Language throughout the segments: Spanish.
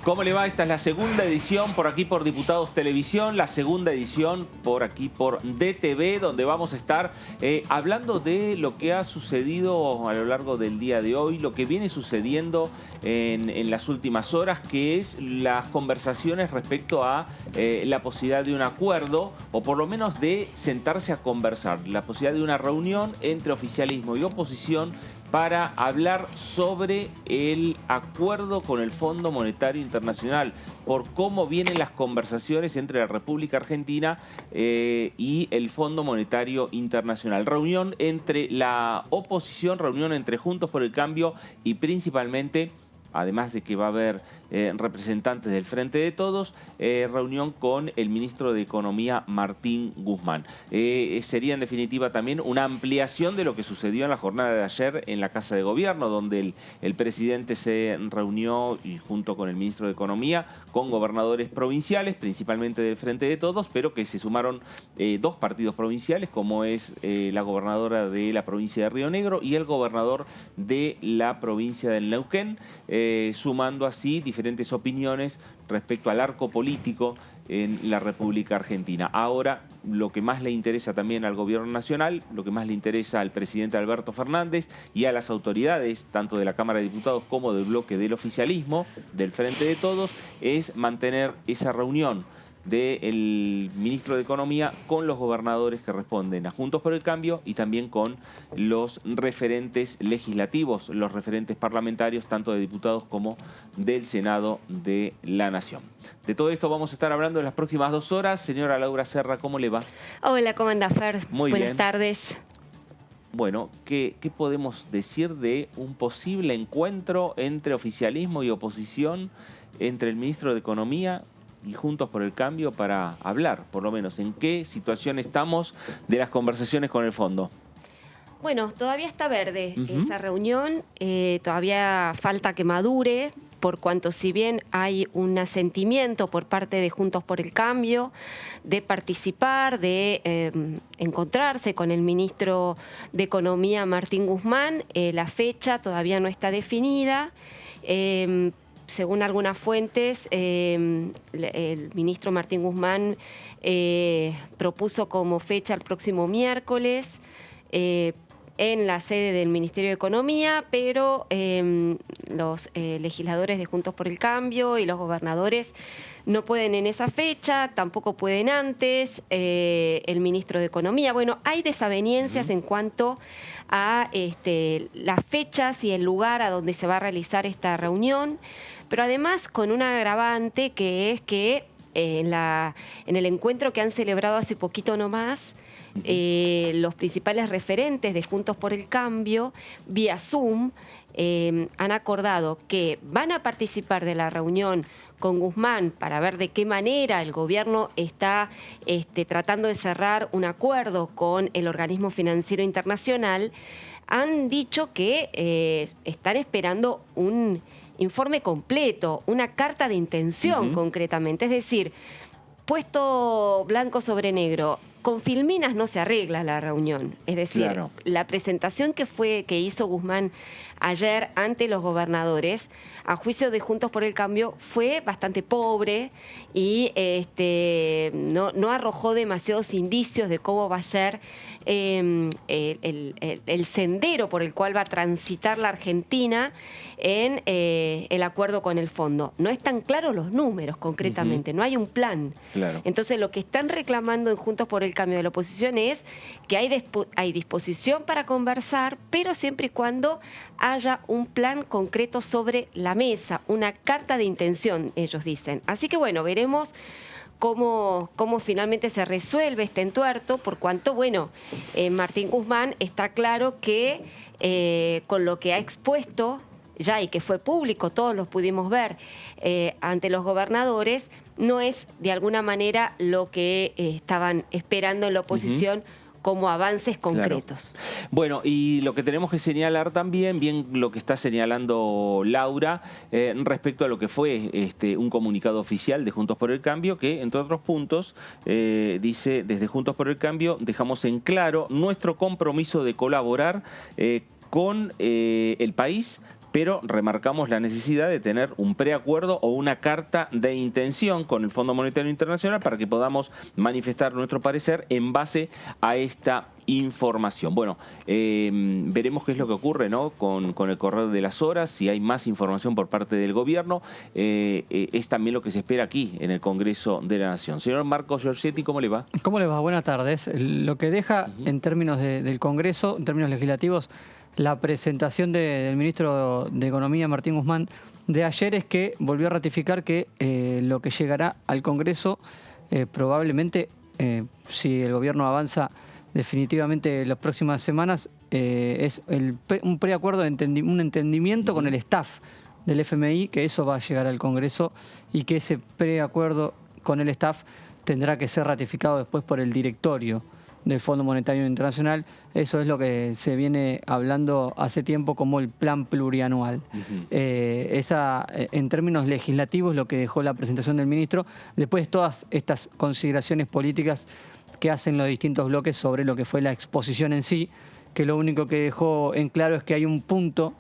¿Cómo le va? Esta es la segunda edición por aquí por Diputados Televisión, la segunda edición por aquí por DTV, donde vamos a estar hablando de lo que ha sucedido a lo largo del día de hoy, lo que viene sucediendo en las últimas horas, que es las conversaciones respecto a la posibilidad de un acuerdo, o por lo menos de sentarse a conversar, la posibilidad de una reunión entre oficialismo y oposición para hablar sobre el acuerdo con el Fondo Monetario Internacional, por cómo vienen las conversaciones entre la República Argentina y el Fondo Monetario Internacional. Reunión entre la oposición, reunión entre Juntos por el Cambio y principalmente, además de que va a haber representantes del Frente de Todos, reunión con el ministro de Economía, Martín Guzmán. Sería en definitiva también una ampliación de lo que sucedió en la jornada de ayer en la Casa de Gobierno, donde el presidente se reunió y junto con el ministro de Economía con gobernadores provinciales, principalmente del Frente de Todos, pero que se sumaron dos partidos provinciales, como es la gobernadora de la provincia de Río Negro y el gobernador de la provincia del Neuquén, sumando así diferentes opiniones respecto al arco político en la República Argentina. Ahora, lo que más le interesa también al gobierno nacional, lo que más le interesa al presidente Alberto Fernández y a las autoridades, tanto de la Cámara de Diputados como del bloque del oficialismo, del Frente de Todos, es mantener esa reunión del ministro de Economía con los gobernadores que responden a Juntos por el Cambio y también con los referentes legislativos, los referentes parlamentarios, tanto de diputados como del Senado de la Nación. De todo esto vamos a estar hablando en las próximas 2 horas. Señora Laura Serra, ¿cómo le va? Hola, ¿cómo anda, Fer? Muy bien. Buenas tardes. Bueno, ¿qué podemos decir de un posible encuentro entre oficialismo y oposición, entre el ministro de Economía y Juntos por el Cambio, para hablar, por lo menos, en qué situación estamos de las conversaciones con el fondo? Bueno, todavía está verde esa reunión, todavía falta que madure, por cuanto si bien hay un asentimiento por parte de Juntos por el Cambio de participar, de encontrarse con el ministro de Economía, Martín Guzmán, la fecha todavía no está definida. Según algunas fuentes, el ministro Martín Guzmán propuso como fecha el próximo miércoles en la sede del Ministerio de Economía, pero los legisladores de Juntos por el Cambio y los gobernadores no pueden en esa fecha, tampoco pueden antes, el ministro de Economía. Bueno, hay desavenencias en cuanto a las fechas y el lugar a donde se va a realizar esta reunión, pero además con un agravante que es que en el encuentro que han celebrado hace poquito nomás, los principales referentes de Juntos por el Cambio, vía Zoom, han acordado que van a participar de la reunión con Guzmán para ver de qué manera el gobierno está tratando de cerrar un acuerdo con el organismo financiero internacional. Han dicho que están esperando un informe completo, una carta de intención concretamente, es decir, puesto blanco sobre negro. Con filminas no se arregla la reunión. Es decir, claro, la presentación que hizo Guzmán ayer ante los gobernadores, a juicio de Juntos por el Cambio, fue bastante pobre y no arrojó demasiados indicios de cómo va a ser el sendero por el cual va a transitar la Argentina en el acuerdo con el fondo. No están claros los números concretamente, no hay un plan. Claro. Entonces lo que están reclamando en Juntos por el Cambio de la oposición es que hay disposición para conversar, pero siempre y cuando haya un plan concreto sobre la mesa, una carta de intención, ellos dicen. Así que bueno, veremos cómo finalmente se resuelve este entuerto, por cuanto, bueno, Martín Guzmán está claro que con lo que ha expuesto ya y que fue público, todos los pudimos ver ante los gobernadores, no es de alguna manera lo que estaban esperando en la oposición como avances concretos. Claro. Bueno, y lo que tenemos que señalar también, bien lo que está señalando Laura, respecto a lo que fue un comunicado oficial de Juntos por el Cambio, que entre otros puntos dice: desde Juntos por el Cambio dejamos en claro nuestro compromiso de colaborar con el país pero remarcamos la necesidad de tener un preacuerdo o una carta de intención con el Fondo Monetario Internacional para que podamos manifestar nuestro parecer en base a esta información. Bueno, veremos qué es lo que ocurre, ¿no? con el correr de las horas, si hay más información por parte del gobierno. Es también lo que se espera aquí en el Congreso de la Nación. Señor Marcos Giorgetti, ¿cómo le va? ¿Cómo le va? Buenas tardes. Lo que deja en términos del Congreso, en términos legislativos, la presentación del ministro de Economía, Martín Guzmán, de ayer es que volvió a ratificar que lo que llegará al Congreso probablemente, si el gobierno avanza definitivamente en las próximas semanas, es un preacuerdo, un entendimiento con el staff del FMI, que eso va a llegar al Congreso y que ese preacuerdo con el staff tendrá que ser ratificado después por el directorio del Fondo Monetario Internacional. Eso es lo que se viene hablando hace tiempo como el plan plurianual. En términos legislativos, lo que dejó la presentación del ministro, después todas estas consideraciones políticas que hacen los distintos bloques sobre lo que fue la exposición en sí, que lo único que dejó en claro es que hay un punto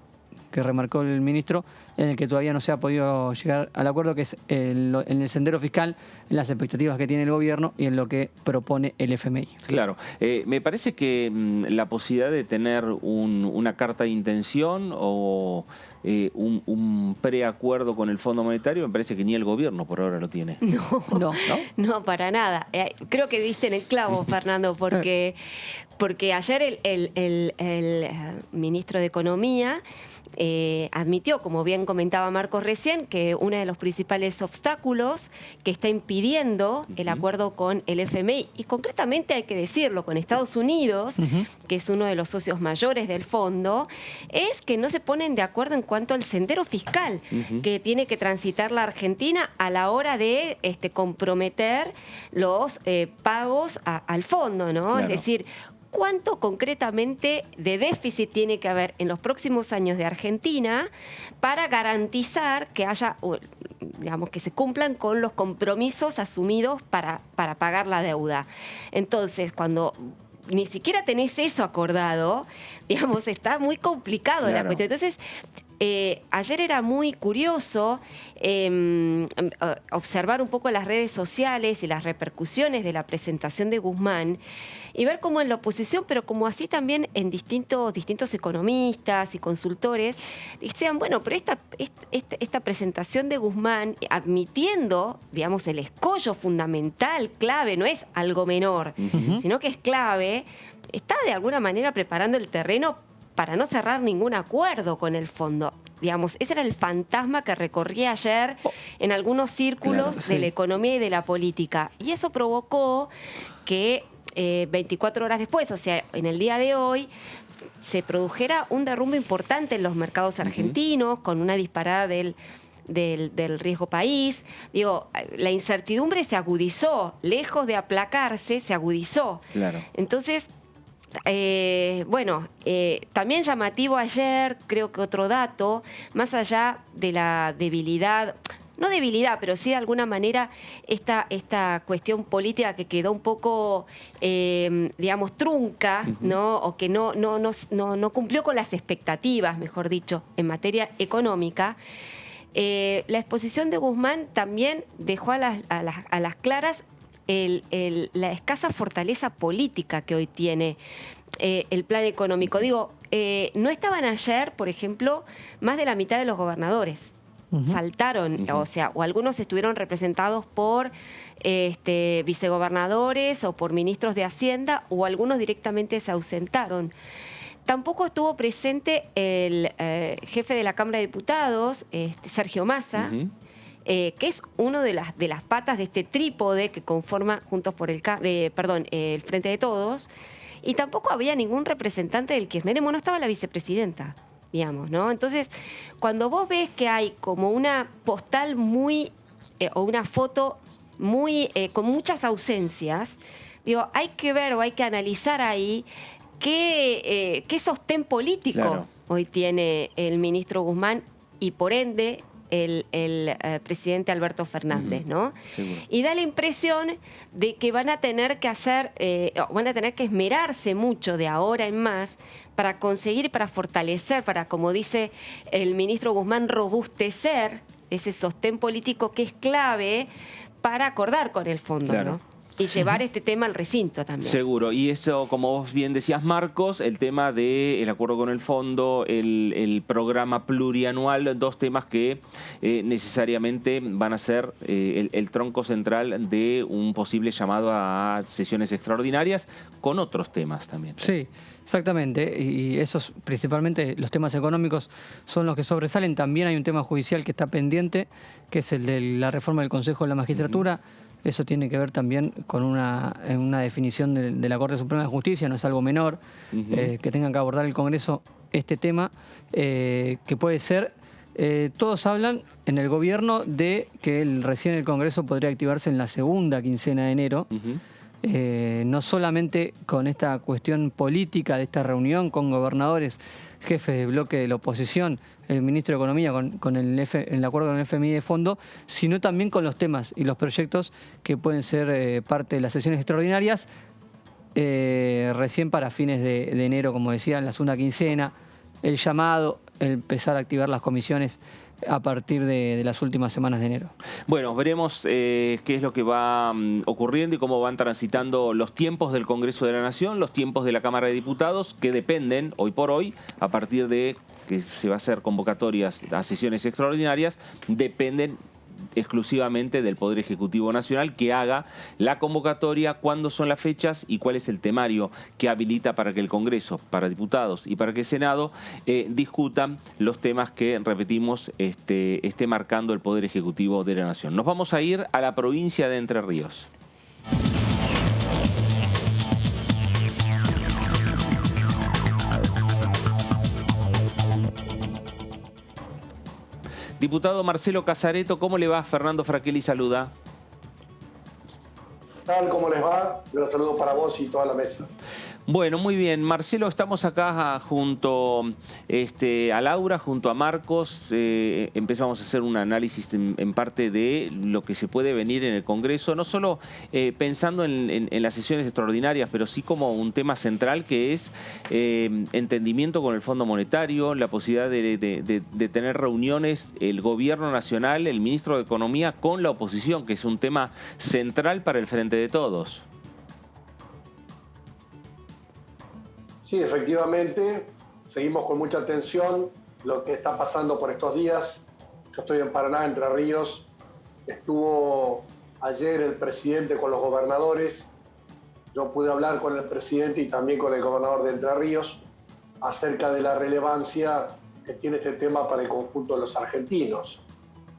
que remarcó el ministro en el que todavía no se ha podido llegar al acuerdo, que es en el sendero fiscal, en las expectativas que tiene el gobierno y en lo que propone el FMI. Claro. Me parece que la posibilidad de tener una carta de intención o un preacuerdo con el Fondo Monetario, me parece que ni el gobierno por ahora lo tiene. No, para nada. Creo que diste en el clavo, Fernando, porque ayer el ministro de Economía admitió, como bien comentaba Marcos recién, que uno de los principales obstáculos que está impidiendo el acuerdo con el FMI, y concretamente hay que decirlo, con Estados Unidos, que es uno de los socios mayores del fondo, es que no se ponen de acuerdo en cuanto al sendero fiscal que tiene que transitar la Argentina a la hora de comprometer los pagos al fondo, ¿no? Claro. Es decir, ¿cuánto concretamente de déficit tiene que haber en los próximos años de Argentina para garantizar que haya, digamos, que se cumplan con los compromisos asumidos para pagar la deuda? Entonces, cuando ni siquiera tenés eso acordado, digamos, está muy complicado la cuestión. Entonces, ayer era muy curioso observar un poco las redes sociales y las repercusiones de la presentación de Guzmán y ver cómo en la oposición, pero como así también en distintos economistas y consultores, decían, bueno, pero esta presentación de Guzmán, admitiendo, digamos, el escollo fundamental, clave, no es algo menor, sino que es clave, está de alguna manera preparando el terreno para no cerrar ningún acuerdo con el fondo. Digamos, ese era el fantasma que recorría ayer en algunos círculos de la economía y de la política. Y eso provocó que 24 horas después, o sea, en el día de hoy, se produjera un derrumbe importante en los mercados argentinos, con una disparada del riesgo país. Digo, la incertidumbre se agudizó, lejos de aplacarse, se agudizó. Claro. Entonces, también llamativo ayer, creo que otro dato, más allá de la debilidad, no debilidad, pero sí de alguna manera esta cuestión política que quedó un poco, digamos, trunca, ¿no? O que no cumplió con las expectativas, mejor dicho, en materia económica. La exposición de Guzmán también dejó a las claras la escasa fortaleza política que hoy tiene el plan económico. Digo, no estaban ayer, por ejemplo, más de la mitad de los gobernadores. Faltaron, o algunos estuvieron representados por vicegobernadores o por ministros de Hacienda, o algunos directamente se ausentaron. Tampoco estuvo presente el jefe de la Cámara de Diputados, Sergio Massa, que es uno de las patas de este trípode que conforma Juntos por el Frente de Todos, y tampoco había ningún representante del kirchnerismo, no estaba la vicepresidenta, digamos, ¿no? Entonces, cuando vos ves que hay como una postal muy, o una foto muy, con muchas ausencias, digo, hay que ver o hay que analizar ahí qué sostén político hoy tiene el ministro Guzmán, y por ende el presidente Alberto Fernández, ¿no? Seguro. Y da la impresión de que van a tener que esmerarse mucho de ahora en más para conseguir, para fortalecer, para, como dice el ministro Guzmán, robustecer ese sostén político que es clave para acordar con el fondo, Claro. ¿no? Y llevar este tema al recinto también. Seguro. Y eso, como vos bien decías, Marcos, el tema del acuerdo con el fondo, el programa plurianual, dos temas que necesariamente van a ser el tronco central de un posible llamado a sesiones extraordinarias con otros temas también. Sí, exactamente. Y esos, principalmente los temas económicos, son los que sobresalen. También hay un tema judicial que está pendiente, que es el de la reforma del Consejo de la Magistratura. Eso tiene que ver también con una definición de la Corte Suprema de Justicia, no es algo menor, que tengan que abordar el Congreso este tema, que puede ser, todos hablan en el gobierno de que recién el Congreso podría activarse en la segunda quincena de enero, no solamente con esta cuestión política de esta reunión con gobernadores, jefes de bloque de la oposición, el ministro de Economía con el acuerdo con el FMI de fondo, sino también con los temas y los proyectos que pueden ser parte de las sesiones extraordinarias recién para fines de enero, como decía, en la segunda quincena, el llamado, empezar a activar las comisiones a partir de las últimas semanas de enero. Bueno, veremos qué es lo que va ocurriendo y cómo van transitando los tiempos del Congreso de la Nación, los tiempos de la Cámara de Diputados, que dependen, hoy por hoy, a partir de que se va a hacer convocatorias a sesiones extraordinarias, dependen exclusivamente del Poder Ejecutivo Nacional, que haga la convocatoria, cuándo son las fechas y cuál es el temario que habilita para que el Congreso, para diputados y para que el Senado discutan los temas que, repetimos, esté marcando el Poder Ejecutivo de la Nación. Nos vamos a ir a la provincia de Entre Ríos. Diputado Marcelo Casareto, ¿cómo le va? Fernando Fraquelli saluda. Tal, ¿cómo les va? Un saludo para vos y toda la mesa. Bueno, muy bien. Marcelo, estamos acá junto a Laura, junto a Marcos. Empezamos a hacer un análisis en parte de lo que se puede venir en el Congreso, no solo pensando en las sesiones extraordinarias, pero sí como un tema central que es entendimiento con el Fondo Monetario, la posibilidad de tener reuniones el Gobierno Nacional, el Ministro de Economía con la oposición, que es un tema central para el Frente de Todos. Sí, efectivamente, seguimos con mucha atención lo que está pasando por estos días. Yo estoy en Paraná, Entre Ríos. Estuvo ayer el presidente con los gobernadores. Yo pude hablar con el presidente y también con el gobernador de Entre Ríos acerca de la relevancia que tiene este tema para el conjunto de los argentinos.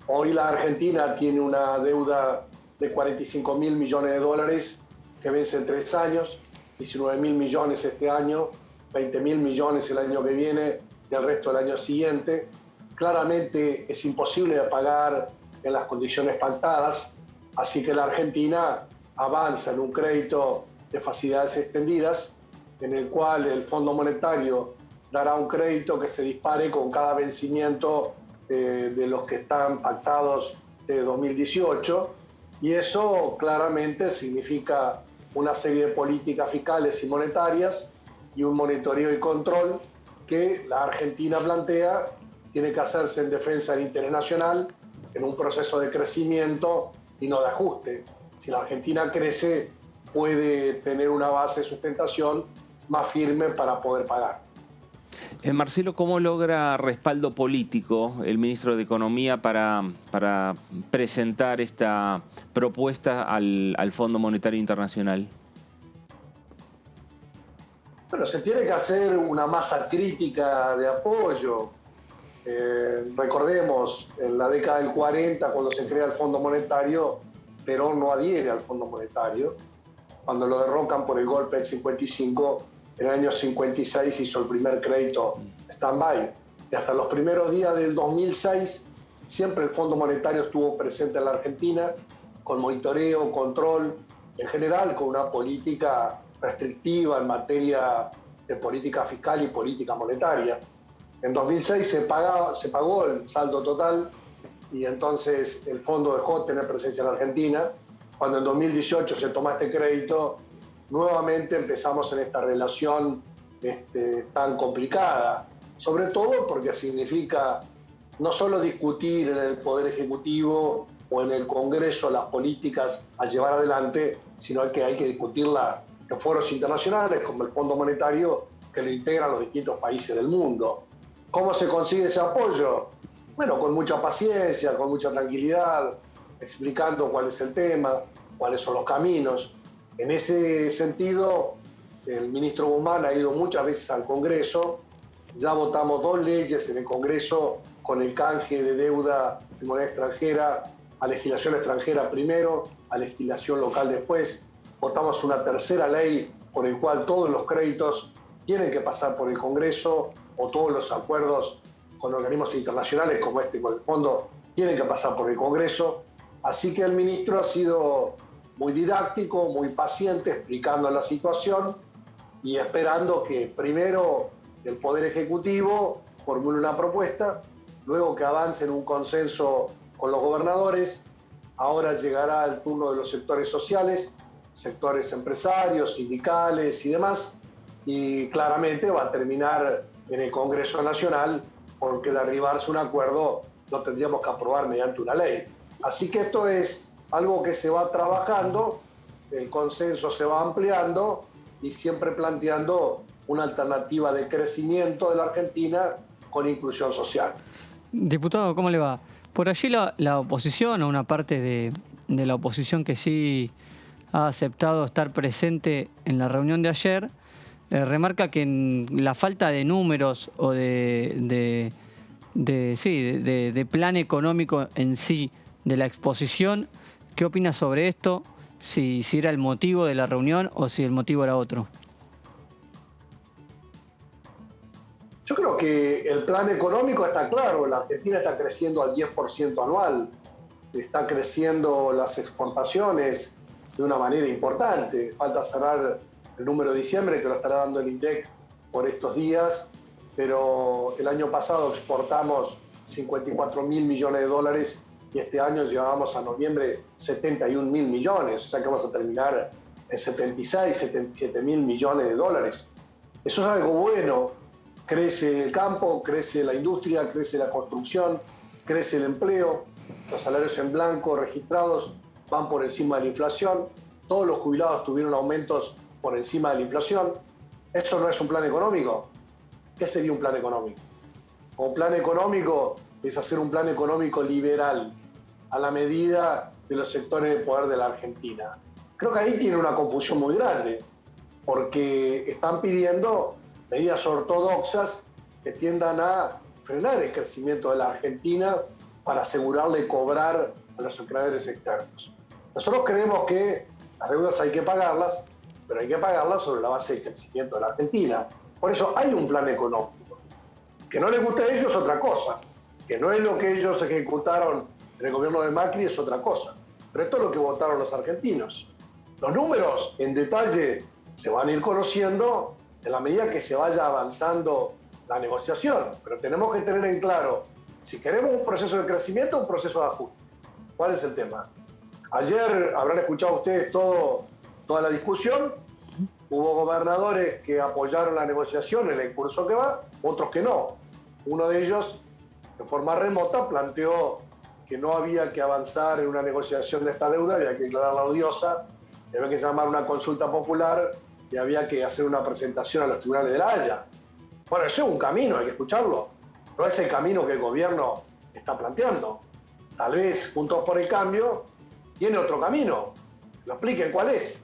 Hoy la Argentina tiene una deuda de 45.000 millones de dólares que vence en 3 años, 19.000 millones este año, 20.000 millones el año que viene y el resto del año siguiente. Claramente es imposible de pagar en las condiciones pactadas, así que la Argentina avanza en un crédito de facilidades extendidas, en el cual el Fondo Monetario dará un crédito que se dispare con cada vencimiento de los que están pactados de 2018, y eso claramente significa una serie de políticas fiscales y monetarias y un monitoreo y control que la Argentina plantea tiene que hacerse en defensa del interés nacional, en un proceso de crecimiento y no de ajuste. Si la Argentina crece, puede tener una base de sustentación más firme para poder pagar. Marcelo, ¿cómo logra respaldo político el ministro de Economía para presentar esta propuesta al Fondo Monetario Internacional? Bueno, se tiene que hacer una masa crítica de apoyo. Recordemos, en la década del 40, cuando se crea el Fondo Monetario, Perón no adhiere al Fondo Monetario. Cuando lo derrocan por el golpe del 55, en el año 56 hizo el primer crédito stand-by. Y hasta los primeros días del 2006, siempre el Fondo Monetario estuvo presente en la Argentina, con monitoreo, control, en general con una política restrictiva en materia de política fiscal y política monetaria. En 2006 se pagó el saldo total y entonces el fondo dejó de tener presencia en Argentina. Cuando en 2018 se toma este crédito, nuevamente empezamos en esta relación tan complicada, sobre todo porque significa no solo discutir en el Poder Ejecutivo o en el Congreso las políticas a llevar adelante, sino que hay que discutirla en foros internacionales como el Fondo Monetario, que lo integran los distintos países del mundo. ¿Cómo se consigue ese apoyo? Bueno, con mucha paciencia, con mucha tranquilidad, explicando cuál es el tema, cuáles son los caminos. En ese sentido, el ministro Guzmán ha ido muchas veces al Congreso. Ya votamos 2 leyes en el Congreso con el canje de deuda de moneda extranjera a legislación extranjera primero, a legislación local después. Votamos una tercera ley por el cual todos los créditos tienen que pasar por el Congreso, o todos los acuerdos con organismos internacionales como con el fondo tienen que pasar por el Congreso. Así que el ministro ha sido muy didáctico, muy paciente, explicando la situación y esperando que primero el Poder Ejecutivo formule una propuesta, luego que avance en un consenso con los gobernadores. Ahora llegará el turno de los sectores sociales, sectores empresarios, sindicales y demás, y claramente va a terminar en el Congreso Nacional, porque de arribarse un acuerdo lo tendríamos que aprobar mediante una ley. Así que esto es algo que se va trabajando, el consenso se va ampliando y siempre planteando una alternativa de crecimiento de la Argentina con inclusión social. Diputado, ¿cómo le va? Por allí la oposición, o una parte de la oposición que sí ha aceptado estar presente en la reunión de ayer, remarca que en la falta de números o de plan económico en sí de la exposición. ¿Qué opina sobre esto? Si era el motivo de la reunión o si el motivo era otro. Yo creo que el plan económico está claro. La Argentina está creciendo al 10% anual. Está creciendo las exportaciones de una manera importante. Falta cerrar el número de diciembre, que lo estará dando el INDEC por estos días, pero el año pasado exportamos 54.000 millones de dólares y este año llevábamos a noviembre 71.000 millones, o sea que vamos a terminar en 76, 77.000 millones de dólares. Eso es algo bueno. Crece el campo, crece la industria, crece la construcción, crece el empleo, los salarios en blanco registrados van por encima de la inflación, todos los jubilados tuvieron aumentos por encima de la inflación. ¿Eso no es un plan económico? ¿Qué sería un plan económico? Un plan económico es hacer un plan económico liberal a la medida de los sectores de poder de la Argentina. Creo que ahí tiene una confusión muy grande, porque están pidiendo medidas ortodoxas que tiendan a frenar el crecimiento de la Argentina para asegurarle cobrar a los acreedores externos. Nosotros creemos que las deudas hay que pagarlas, pero hay que pagarlas sobre la base del crecimiento de la Argentina. Por eso hay un plan económico. Que no les guste a ellos es otra cosa. Que no es lo que ellos ejecutaron en el gobierno de Macri es otra cosa. Pero esto es lo que votaron los argentinos. Los números en detalle se van a ir conociendo en la medida que se vaya avanzando la negociación. Pero tenemos que tener en claro si queremos un proceso de crecimiento o un proceso de ajuste. ¿Cuál es el tema? Ayer habrán escuchado ustedes toda la discusión. Hubo gobernadores que apoyaron la negociación en el curso que va, otros que no. Uno de ellos, de forma remota, planteó que no había que avanzar en una negociación de esta deuda, había que declararla odiosa, había que llamar una consulta popular y había que hacer una presentación a los tribunales de La Haya. Bueno, eso es un camino, hay que escucharlo. No es el camino que el gobierno está planteando. Tal vez Juntos por el Cambio tiene otro camino. Lo expliquen cuál es.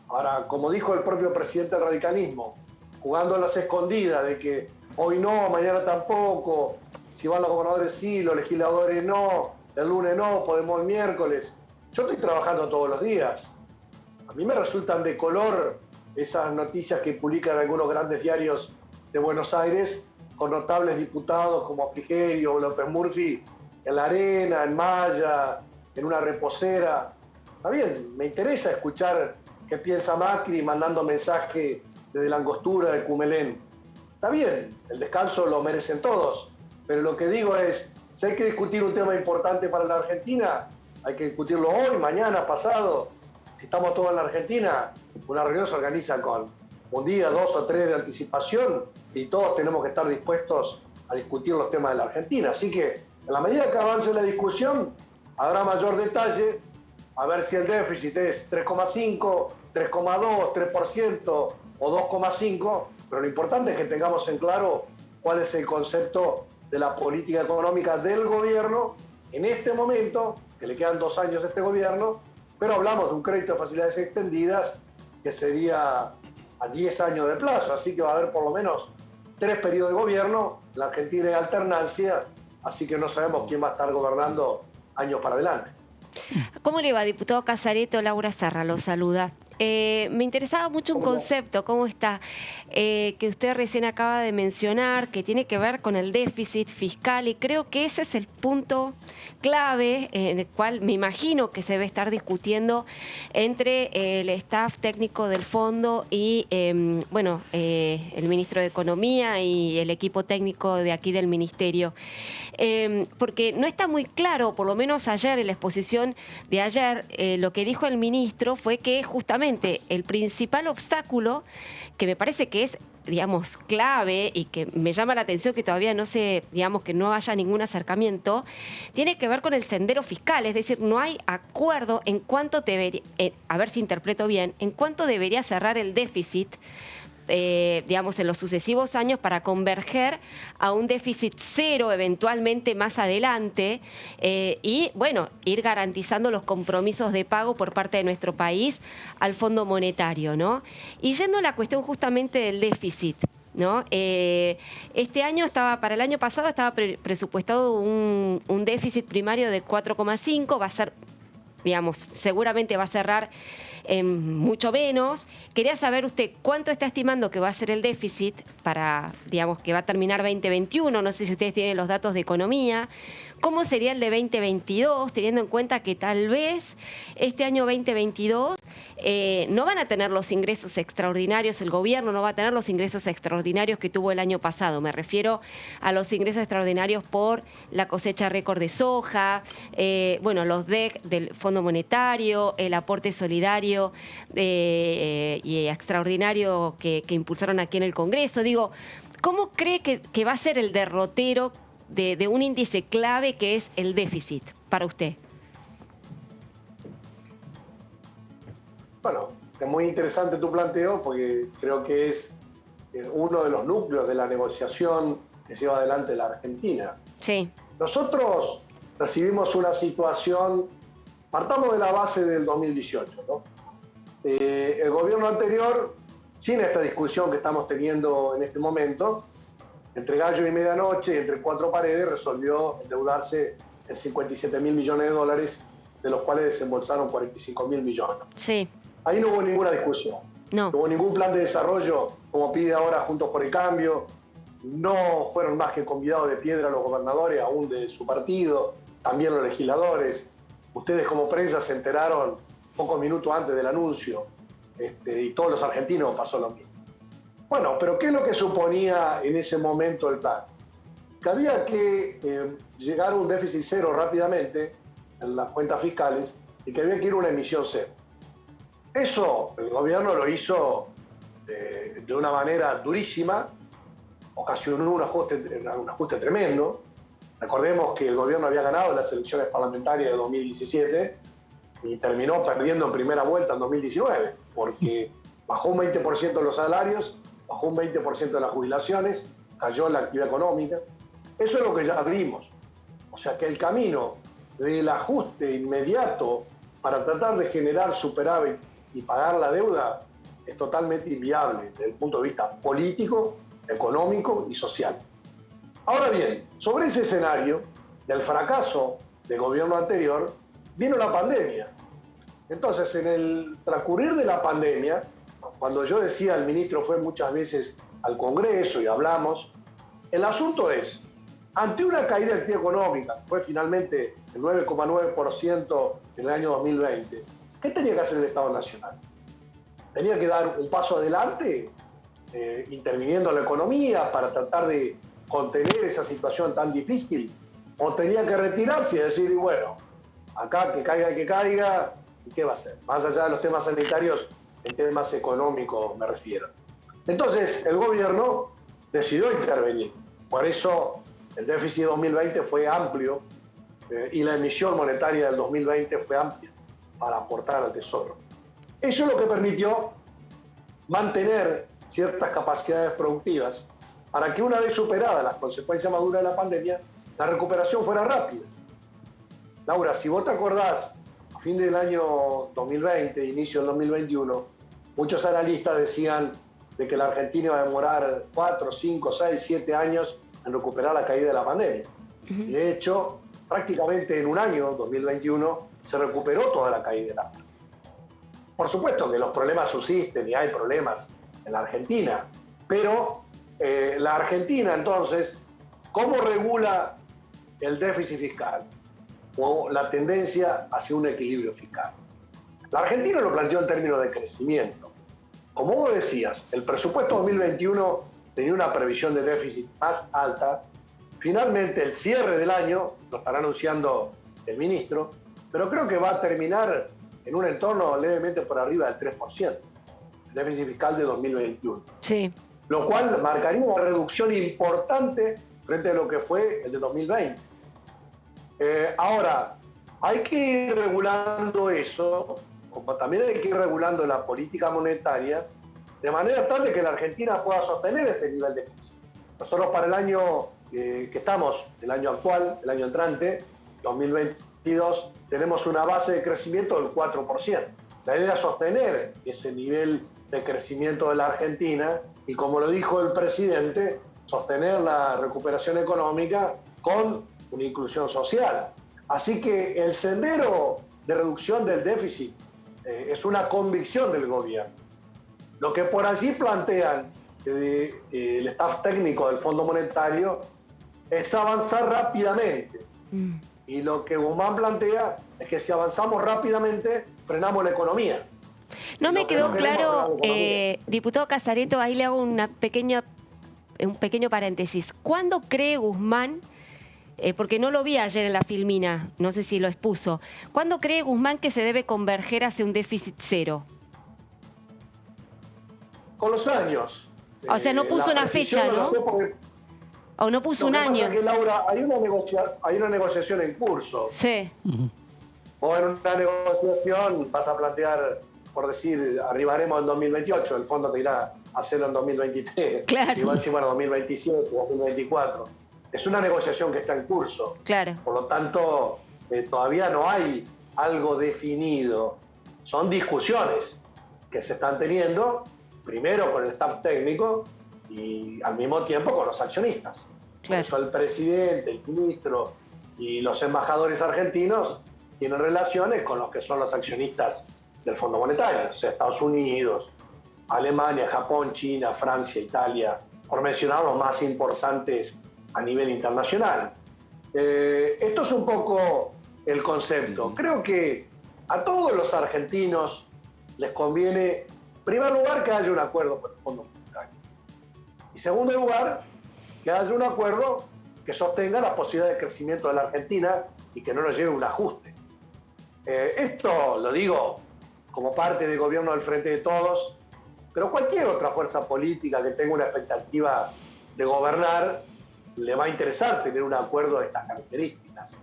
Ahora, como dijo el propio presidente del radicalismo, jugando a las escondidas de que hoy no, mañana tampoco, si van los gobernadores sí, los legisladores no, el lunes no, podemos el miércoles. Yo estoy trabajando todos los días. A mí me resultan de color esas noticias que publican algunos grandes diarios de Buenos Aires con notables diputados como Frigerio o López Murphy en la arena, en malla, en una reposera. Está bien, me interesa escuchar qué piensa Macri mandando mensaje desde la Angostura de Cumelén. Está bien, el descanso lo merecen todos, pero lo que digo es, Si hay que discutir un tema importante para la Argentina, hay que discutirlo hoy, mañana, pasado. Si estamos todos en la Argentina, una reunión se organiza con un día, 2 o 3 de anticipación y todos tenemos que estar dispuestos a discutir los temas de la Argentina. Así que, en la medida que avance la discusión, habrá mayor detalle, a ver si el déficit es 3,5, 3,2, 3% o 2,5, pero lo importante es que tengamos en claro cuál es el concepto de la política económica del gobierno en este momento, que le quedan 2 años a este gobierno, pero hablamos de un crédito de facilidades extendidas que sería a 10 años de plazo, así que va a haber por lo menos 3 periodos de gobierno. La Argentina es alternancia, así que no sabemos quién va a estar gobernando años para adelante. ¿Cómo le va, diputado Casareto? Laura Serra lo saluda. Me interesaba mucho un concepto, ¿cómo está? Que usted recién acaba de mencionar, que tiene que ver con el déficit fiscal, y creo que ese es el punto clave en el cual me imagino que se debe estar discutiendo entre el staff técnico del fondo y, el ministro de Economía y el equipo técnico de aquí del ministerio. Porque no está muy claro, por lo menos ayer, en la exposición de ayer, lo que dijo el ministro fue que justamente el principal obstáculo, que me parece que es, digamos, clave y que me llama la atención que todavía no se, digamos, que no haya ningún acercamiento, tiene que ver con el sendero fiscal, es decir, no hay acuerdo en cuánto debería, a ver si interpreto bien, en cuánto debería cerrar el déficit, digamos, en los sucesivos años para converger a un déficit cero eventualmente más adelante y, bueno, ir garantizando los compromisos de pago por parte de nuestro país al Fondo Monetario, ¿no? Y yendo a la cuestión justamente del déficit, ¿no? Este año para el año pasado estaba presupuestado un déficit primario de 4,5, va a ser, digamos, seguramente va a cerrar mucho menos. Quería saber usted cuánto está estimando que va a ser el déficit para, digamos, que va a terminar 2021. No sé si ustedes tienen los datos de economía. ¿Cómo sería el de 2022, teniendo en cuenta que tal vez este año 2022 no van a tener los ingresos extraordinarios, el gobierno no va a tener los ingresos extraordinarios que tuvo el año pasado? Me refiero a los ingresos extraordinarios por la cosecha récord de soja, los DEC del Fondo Monetario, el aporte solidario y extraordinario que impulsaron aquí en el Congreso. Digo, ¿cómo cree que va a ser el derrotero de un índice clave que es el déficit para usted? Bueno, es muy interesante tu planteo porque creo que es uno de los núcleos de la negociación que se lleva adelante la Argentina. Sí. Nosotros recibimos una situación, partamos de la base del 2018, ¿no? El gobierno anterior, sin esta discusión que estamos teniendo en este momento, entre gallo y medianoche, entre 4 paredes, resolvió endeudarse en 57.000 millones de dólares, de los cuales desembolsaron 45.000 millones. Sí. Ahí no hubo ninguna discusión. No hubo ningún plan de desarrollo, como pide ahora Juntos por el Cambio. No fueron más que convidados de piedra los gobernadores, aún de su partido, también los legisladores. Ustedes como prensa se enteraron pocos minutos antes del anuncio, y todos los argentinos pasó lo mismo. Bueno, pero ¿qué es lo que suponía en ese momento el plan? Que había que llegar a un déficit cero rápidamente en las cuentas fiscales y que había que ir a una emisión cero. Eso el gobierno lo hizo de una manera durísima, ocasionó un ajuste tremendo. Recordemos que el gobierno había ganado las elecciones parlamentarias de 2017 y terminó perdiendo en primera vuelta en 2019, porque bajó un 20% los salarios, bajó un 20% de las jubilaciones, cayó la actividad económica. Eso es lo que ya vimos. O sea que el camino del ajuste inmediato para tratar de generar superávit y pagar la deuda es totalmente inviable desde el punto de vista político, económico y social. Ahora bien, sobre ese escenario del fracaso del gobierno anterior, vino la pandemia. Entonces, en el transcurrir de la pandemia, cuando yo decía, el ministro fue muchas veces al Congreso y hablamos, el asunto es, ante una caída de actividad económica, que fue finalmente el 9,9% en el año 2020, ¿qué tenía que hacer el Estado Nacional? Tenía que dar un paso adelante, interviniendo en la economía para tratar de contener esa situación tan difícil o tenía que retirarse y decir, y bueno, acá que caiga el que caiga, ¿y qué va a hacer? Más allá de los temas sanitarios, en temas económicos me refiero. Entonces, el gobierno decidió intervenir. Por eso el déficit 2020 fue amplio y la emisión monetaria del 2020 fue amplia para aportar al Tesoro. Eso es lo que permitió mantener ciertas capacidades productivas para que una vez superadas las consecuencias más duras de la pandemia, la recuperación fuera rápida. Laura, si vos te acordás, a fin del año 2020, inicio del 2021, muchos analistas decían de que la Argentina iba a demorar 4, 5, 6, 7 años en recuperar la caída de la pandemia. Y de hecho, prácticamente en un año, 2021, se recuperó toda la caída de la pandemia. Por supuesto que los problemas subsisten y hay problemas en la Argentina, pero la Argentina entonces, ¿cómo regula el déficit fiscal o la tendencia hacia un equilibrio fiscal? La Argentina lo planteó en términos de crecimiento. Como vos decías, el presupuesto 2021 tenía una previsión de déficit más alta. Finalmente, el cierre del año, lo estará anunciando el ministro, pero creo que va a terminar en un entorno levemente por arriba del 3%, el déficit fiscal de 2021. Sí. Lo cual marcaría una reducción importante frente a lo que fue el de 2020. Ahora, hay que ir regulando eso, como también hay que ir regulando la política monetaria, de manera tal de que la Argentina pueda sostener este nivel de crisis. Nosotros para el año que estamos, el año actual, el año entrante, 2022, tenemos una base de crecimiento del 4%. La idea es sostener ese nivel de crecimiento de la Argentina y, como lo dijo el presidente, sostener la recuperación económica con una inclusión social. Así que el sendero de reducción del déficit es una convicción del gobierno. Lo que por allí plantean el staff técnico del Fondo Monetario es avanzar rápidamente. Y lo que Guzmán plantea es que si avanzamos rápidamente, frenamos la economía. No me quedó claro, diputado Casareto, ahí le hago un pequeño paréntesis. ¿Cuándo cree Guzmán, porque no lo vi ayer en la filmina, no sé si lo expuso, ¿cuándo cree Guzmán que se debe converger hacia un déficit cero? Con los años. O sea, no puso una fecha, ¿no? O no puso un año. Lo que pasa es que, Laura, hay una negociación en curso. Sí. O en una negociación vas a plantear, por decir, arribaremos en 2028, el fondo te irá a hacerlo en 2023. Claro. Igual si, bueno, 2027, 2024. Es una negociación que está en curso. Claro. Por lo tanto, todavía no hay algo definido. Son discusiones que se están teniendo, primero con el staff técnico y al mismo tiempo con los accionistas. Claro. Por eso el presidente, el ministro y los embajadores argentinos tienen relaciones con los que son los accionistas del Fondo Monetario, o sea, Estados Unidos, Alemania, Japón, China, Francia, Italia, por mencionar los más importantes a nivel internacional. Esto es un poco el concepto. Creo que a todos los argentinos les conviene, en primer lugar, que haya un acuerdo con el Fondo Monetario. Y en segundo lugar, que haya un acuerdo que sostenga la posibilidad de crecimiento de la Argentina y que no nos lleve a un ajuste. Esto lo digo como parte del gobierno del Frente de Todos, pero cualquier otra fuerza política que tenga una expectativa de gobernar le va a interesar tener un acuerdo de estas características.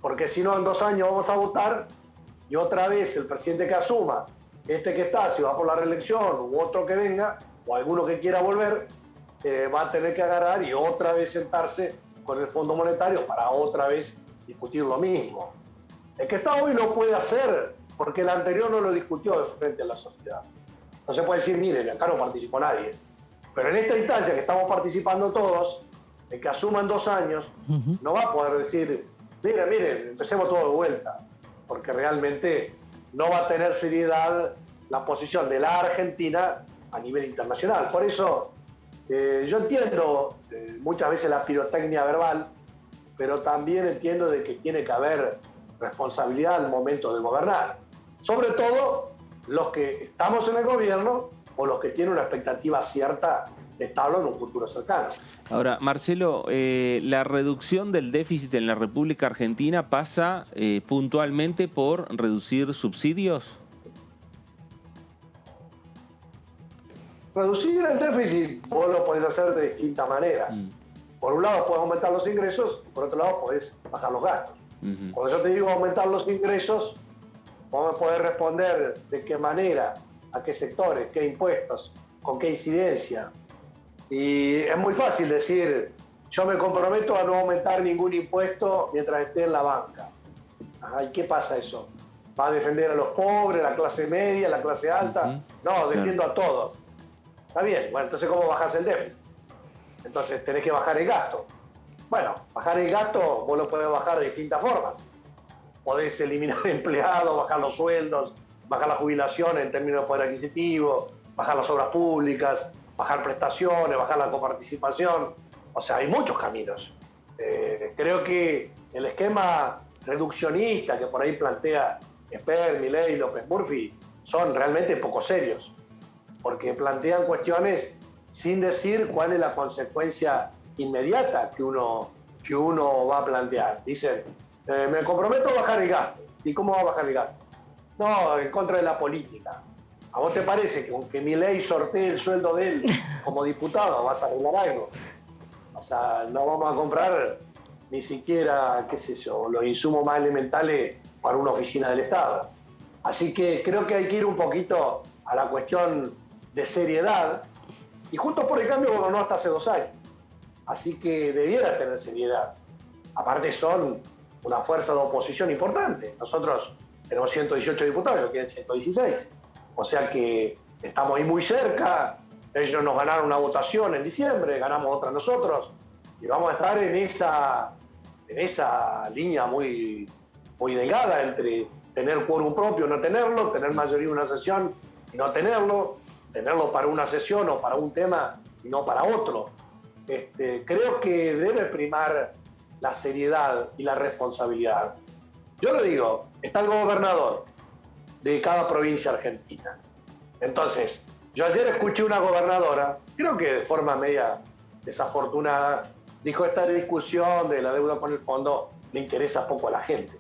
Porque si no, en 2 años vamos a votar y otra vez el presidente que asuma, este que está, si va por la reelección u otro que venga, o alguno que quiera volver, va a tener que agarrar y otra vez sentarse con el Fondo Monetario para otra vez discutir lo mismo. El que está hoy lo puede hacer porque el anterior no lo discutió de frente a la sociedad. No se puede decir, miren, acá no participó nadie. Pero en esta instancia que estamos participando todos, el que asuma en 2 años, no va a poder decir, miren, empecemos todo de vuelta. Porque realmente no va a tener seriedad la posición de la Argentina a nivel internacional. Por eso yo entiendo muchas veces la pirotecnia verbal, pero también entiendo de que tiene que haber responsabilidad al momento de gobernar. Sobre todo los que estamos en el gobierno o los que tienen una expectativa cierta establo en un futuro cercano. Ahora, Marcelo, la reducción del déficit en la República Argentina pasa puntualmente por reducir subsidios. Reducir el déficit vos lo podés hacer de distintas maneras. Por un lado podés aumentar los ingresos, por otro lado podés bajar los gastos. Cuando yo te digo aumentar los ingresos, vos me podés responder de qué manera, a qué sectores, qué impuestos, con qué incidencia. Y es muy fácil decir, yo me comprometo a no aumentar ningún impuesto mientras esté en la banca. ¿Y qué pasa eso? ¿Va a defender a los pobres, la clase media, la clase alta? No, defiendo a todos. Está bien, bueno, entonces ¿cómo bajás el déficit? Entonces tenés que bajar el gasto. Bueno, bajar el gasto vos lo podés bajar de distintas formas. Podés eliminar empleados, bajar los sueldos, bajar la jubilación en términos de poder adquisitivo, bajar las obras públicas, bajar prestaciones, bajar la coparticipación. O sea, hay muchos caminos. Creo que el esquema reduccionista que por ahí plantea Esper, Milei y López Murphy son realmente poco serios, porque plantean cuestiones sin decir cuál es la consecuencia inmediata que uno va a plantear. Dicen, me comprometo a bajar el gasto. ¿Y cómo va a bajar el gasto? No, en contra de la política. ¿A vos te parece que aunque Milei sortee el sueldo de él como diputado vas a arreglar algo? O sea, no vamos a comprar ni siquiera, qué sé yo, los insumos más elementales para una oficina del Estado. Así que creo que hay que ir un poquito a la cuestión de seriedad. Y Juntos por el Cambio gobernó hasta hace 2 años. Así que debiera tener seriedad. Aparte son una fuerza de oposición importante. Nosotros tenemos 118 diputados, ellos tienen 116. O sea que estamos ahí muy cerca. Ellos nos ganaron una votación en diciembre, ganamos otra nosotros. Y vamos a estar en esa línea muy, muy delgada entre tener quórum propio, no tenerlo, tener mayoría en una sesión y no tenerlo para una sesión o para un tema y no para otro. Creo que debe primar la seriedad y la responsabilidad. Yo lo digo, está el gobernador de cada provincia argentina. Entonces, yo ayer escuché una gobernadora, creo que de forma media desafortunada, dijo esta discusión de la deuda con el fondo le interesa poco a la gente.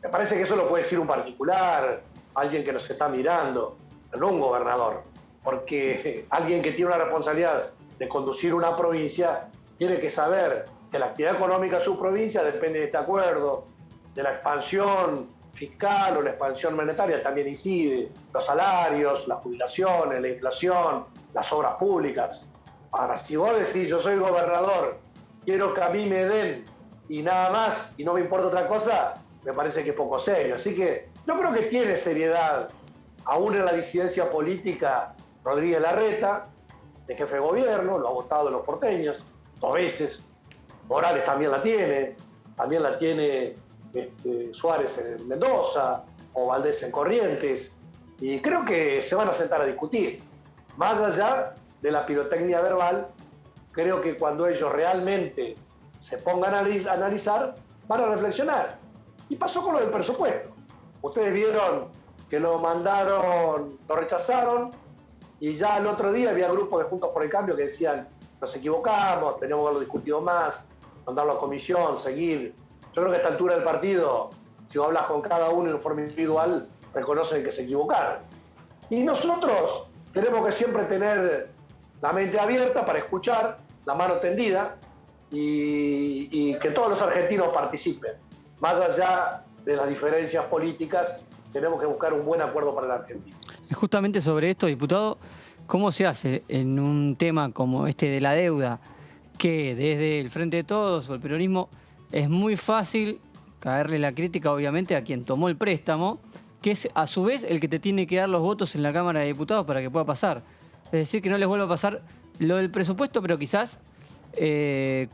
Me parece que eso lo puede decir un particular, alguien que nos está mirando, pero no un gobernador. Porque alguien que tiene una responsabilidad de conducir una provincia tiene que saber que la actividad económica de su provincia depende de este acuerdo, de la expansión fiscal o la expansión monetaria también incide, los salarios, las jubilaciones, la inflación, las obras públicas. Ahora, si vos decís, yo soy gobernador, quiero que a mí me den y nada más, y no me importa otra cosa, me parece que es poco serio. Así que yo creo que tiene seriedad, aún en la disidencia política, Rodríguez Larreta, de jefe de gobierno, lo ha votado los porteños 2 veces. Morales también la tiene Suárez en Mendoza o Valdés en Corrientes. Y creo que se van a sentar a discutir. Más allá de la pirotecnia verbal, creo que cuando ellos realmente se pongan a analizar, van a reflexionar. Y pasó con lo del presupuesto. Ustedes vieron que lo mandaron, lo rechazaron, y ya el otro día había grupos de Juntos por el Cambio que decían, nos equivocamos, tenemos que haberlo discutido más, mandarlo a comisión, seguir. Yo creo que a esta altura del partido, si vos hablas con cada uno en forma individual, reconocen que se equivocaron. Y nosotros tenemos que siempre tener la mente abierta para escuchar, la mano tendida, y que todos los argentinos participen. Más allá de las diferencias políticas, tenemos que buscar un buen acuerdo para la Argentina. Justamente sobre esto, diputado, ¿cómo se hace en un tema como este de la deuda, que desde el Frente de Todos o el peronismo es muy fácil caerle la crítica, obviamente, a quien tomó el préstamo, que es a su vez el que te tiene que dar los votos en la Cámara de Diputados para que pueda pasar? Es decir, que no les vuelva a pasar lo del presupuesto, pero quizás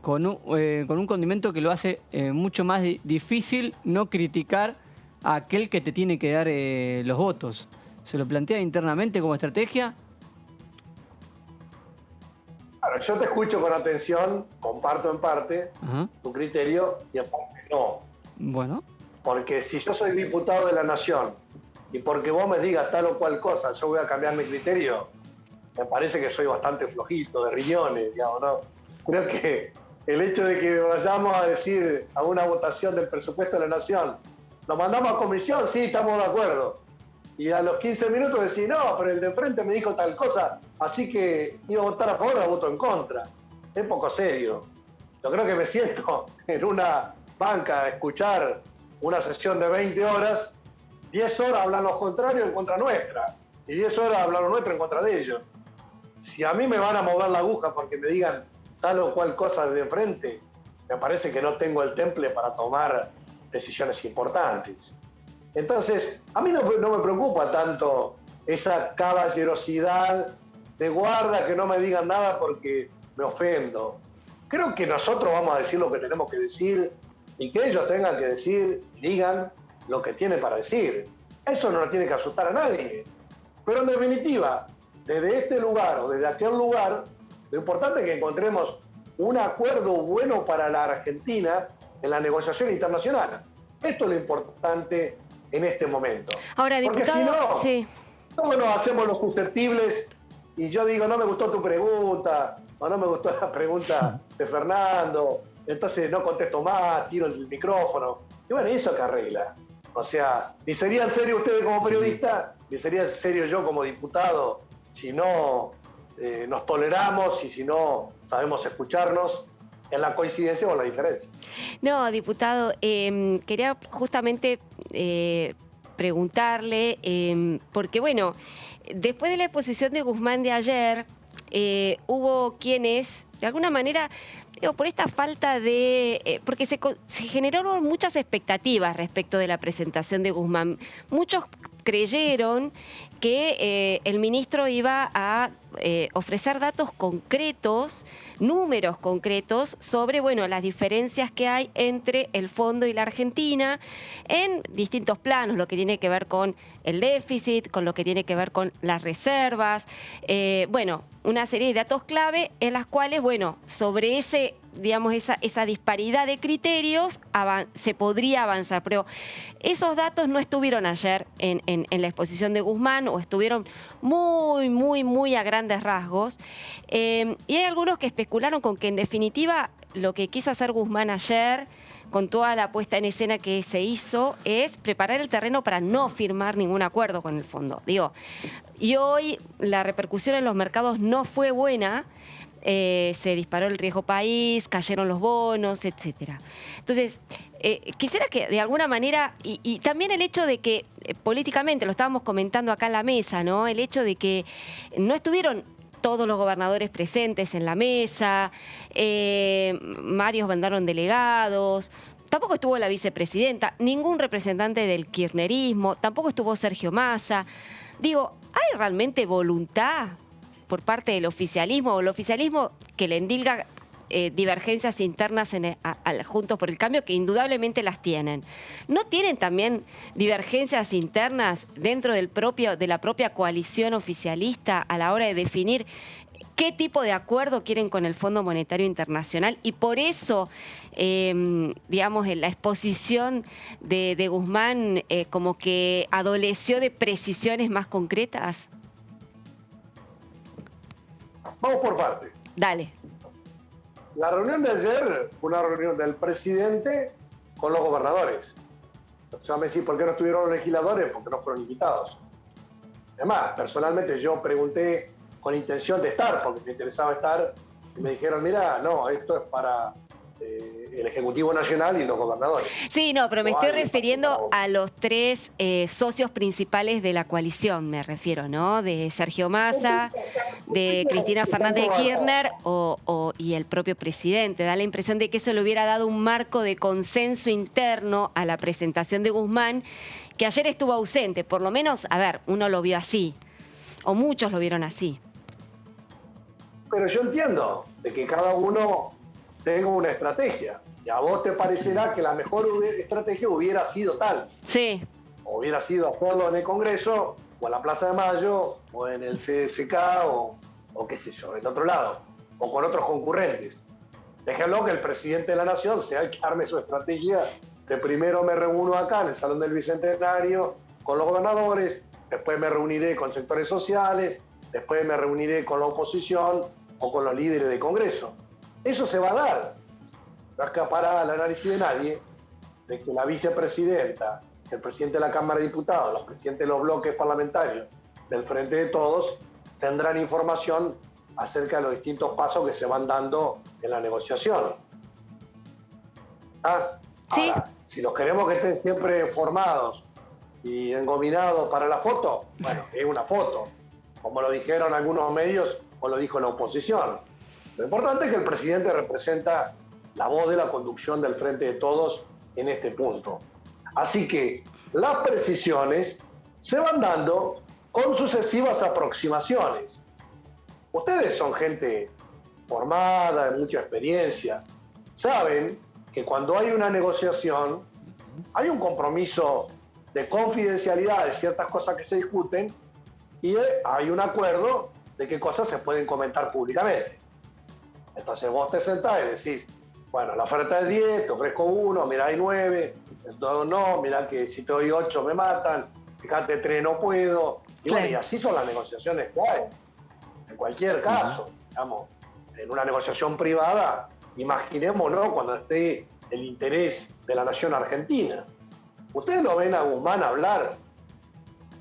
con un condimento que lo hace mucho más difícil no criticar a aquel que te tiene que dar los votos. ¿Se lo plantea internamente como estrategia? Claro, yo te escucho con atención, comparto en parte tu criterio y en parte no. Bueno. Porque si yo soy diputado de la Nación y porque vos me digas tal o cual cosa, yo voy a cambiar mi criterio, me parece que soy bastante flojito, de riñones, digamos, ¿no? Creo que el hecho de que vayamos a decir a una votación del presupuesto de la Nación, ¿lo mandamos a comisión? Sí, estamos de acuerdo. Y a los 15 minutos decir, no, pero el de enfrente me dijo tal cosa, así que iba a votar a favor o voto en contra. Es poco serio. Yo creo que me siento en una banca a escuchar una sesión de 20 horas, 10 horas hablan los contrarios en contra nuestra, y 10 horas hablan los nuestros en contra de ellos. Si a mí me van a mover la aguja porque me digan tal o cual cosa de frente, me parece que no tengo el temple para tomar decisiones importantes. Entonces, a mí no me preocupa tanto esa caballerosidad de guarda, que no me digan nada porque me ofendo. Creo que nosotros vamos a decir lo que tenemos que decir y que ellos tengan que decir, digan lo que tienen para decir. Eso no tiene que asustar a nadie. Pero en definitiva, desde este lugar o desde aquel lugar, lo importante es que encontremos un acuerdo bueno para la Argentina en la negociación internacional. Esto es lo importante en este momento. Ahora, diputado, porque si sí. no nos hacemos los susceptibles y yo digo, no me gustó tu pregunta, o no me gustó la pregunta de Fernando, entonces no contesto más, tiro el micrófono. Y bueno, eso que arregla. O sea, ni serían serios ustedes como periodistas, ni sería serio yo como diputado, si no nos toleramos y si no sabemos escucharnos en la coincidencia o en la diferencia. No, diputado, quería justamente preguntarle, porque bueno, después de la exposición de Guzmán de ayer, hubo quienes, de alguna manera, digo, por esta falta de... porque se generaron muchas expectativas respecto de la presentación de Guzmán. Muchos creyeron que el ministro iba a ofrecer datos concretos, números concretos sobre, bueno, las diferencias que hay entre el fondo y la Argentina en distintos planos, lo que tiene que ver con el déficit, con lo que tiene que ver con las reservas, bueno, una serie de datos clave en las cuales, bueno, sobre ese, digamos, esa disparidad de criterios se podría avanzar, pero esos datos no estuvieron ayer en la exposición de Guzmán, o estuvieron muy a grandes rasgos, y hay algunos que especularon con que en definitiva lo que quiso hacer Guzmán ayer, con toda la puesta en escena que se hizo, es preparar el terreno para no firmar ningún acuerdo con el fondo. Digo, y hoy la repercusión en los mercados no fue buena, se disparó el riesgo país, cayeron los bonos, etcétera. Entonces, quisiera que de alguna manera, y también el hecho de que políticamente, lo estábamos comentando acá en la mesa, ¿no? El hecho de que no estuvieron todos los gobernadores presentes en la mesa, varios mandaron delegados, tampoco estuvo la vicepresidenta, ningún representante del kirchnerismo, tampoco estuvo Sergio Massa. Digo, ¿hay realmente voluntad por parte del oficialismo, o el oficialismo que le endilga divergencias internas Juntos por el Cambio, que indudablemente las tienen? ¿No tienen también divergencias internas dentro de la propia coalición oficialista a la hora de definir qué tipo de acuerdo quieren con el Fondo Monetario Internacional? Y por eso, digamos, la exposición de Guzmán como que adoleció de precisiones más concretas. Vamos por partes. Dale. La reunión de ayer fue una reunión del presidente con los gobernadores. O sea, me decís, ¿por qué no estuvieron los legisladores? Porque no fueron invitados. Además, personalmente yo pregunté con intención de estar, porque me interesaba estar, y me dijeron, mira, no, esto es para el Ejecutivo Nacional y los gobernadores. Sí, no, pero me estoy refiriendo a los tres socios principales de la coalición, me refiero, ¿no? De Sergio Massa, de Cristina Fernández de Kirchner y el propio presidente. Da la impresión de que eso le hubiera dado un marco de consenso interno a la presentación de Guzmán, que ayer estuvo ausente. Por lo menos, a ver, uno lo vio así, o muchos lo vieron así. Pero yo entiendo de que cada uno tenga una estrategia. Y a vos te parecerá que la mejor estrategia hubiera sido tal. Sí. O hubiera sido hacerlo en el Congreso, o en la Plaza de Mayo, o en el CSK, o qué sé yo, en otro lado, o con otros concurrentes. Déjenlo que el presidente de la Nación sea el que arme su estrategia. De primero me reúno acá en el Salón del Bicentenario con los gobernadores, después me reuniré con sectores sociales, después me reuniré con la oposición o con los líderes de Congreso. Eso se va a dar. No escapará al análisis de nadie de que la vicepresidenta, el presidente de la Cámara de Diputados, los presidentes de los bloques parlamentarios del Frente de Todos tendrán información acerca de los distintos pasos que se van dando en la negociación. Sí. Ahora, si los queremos que estén siempre formados y engominados para la foto, bueno, es una foto, como lo dijeron algunos medios o lo dijo la oposición. Lo importante es que el presidente representa la voz de la conducción del Frente de Todos en este punto. Así que las precisiones se van dando con sucesivas aproximaciones. Ustedes son gente formada, de mucha experiencia. Saben que cuando hay una negociación, hay un compromiso de confidencialidad de ciertas cosas que se discuten y hay un acuerdo de qué cosas se pueden comentar públicamente. Entonces vos te sentás y decís, bueno, la oferta es 10, te ofrezco 1, mirá hay 9, entonces no, mirá que si te doy 8 me matan, fíjate 3 no puedo. Y Claro. bueno, y así son las negociaciones que hay. En cualquier caso, digamos, en una negociación privada, imaginémonos cuando esté el interés de la nación argentina. Ustedes lo ven a Guzmán hablar,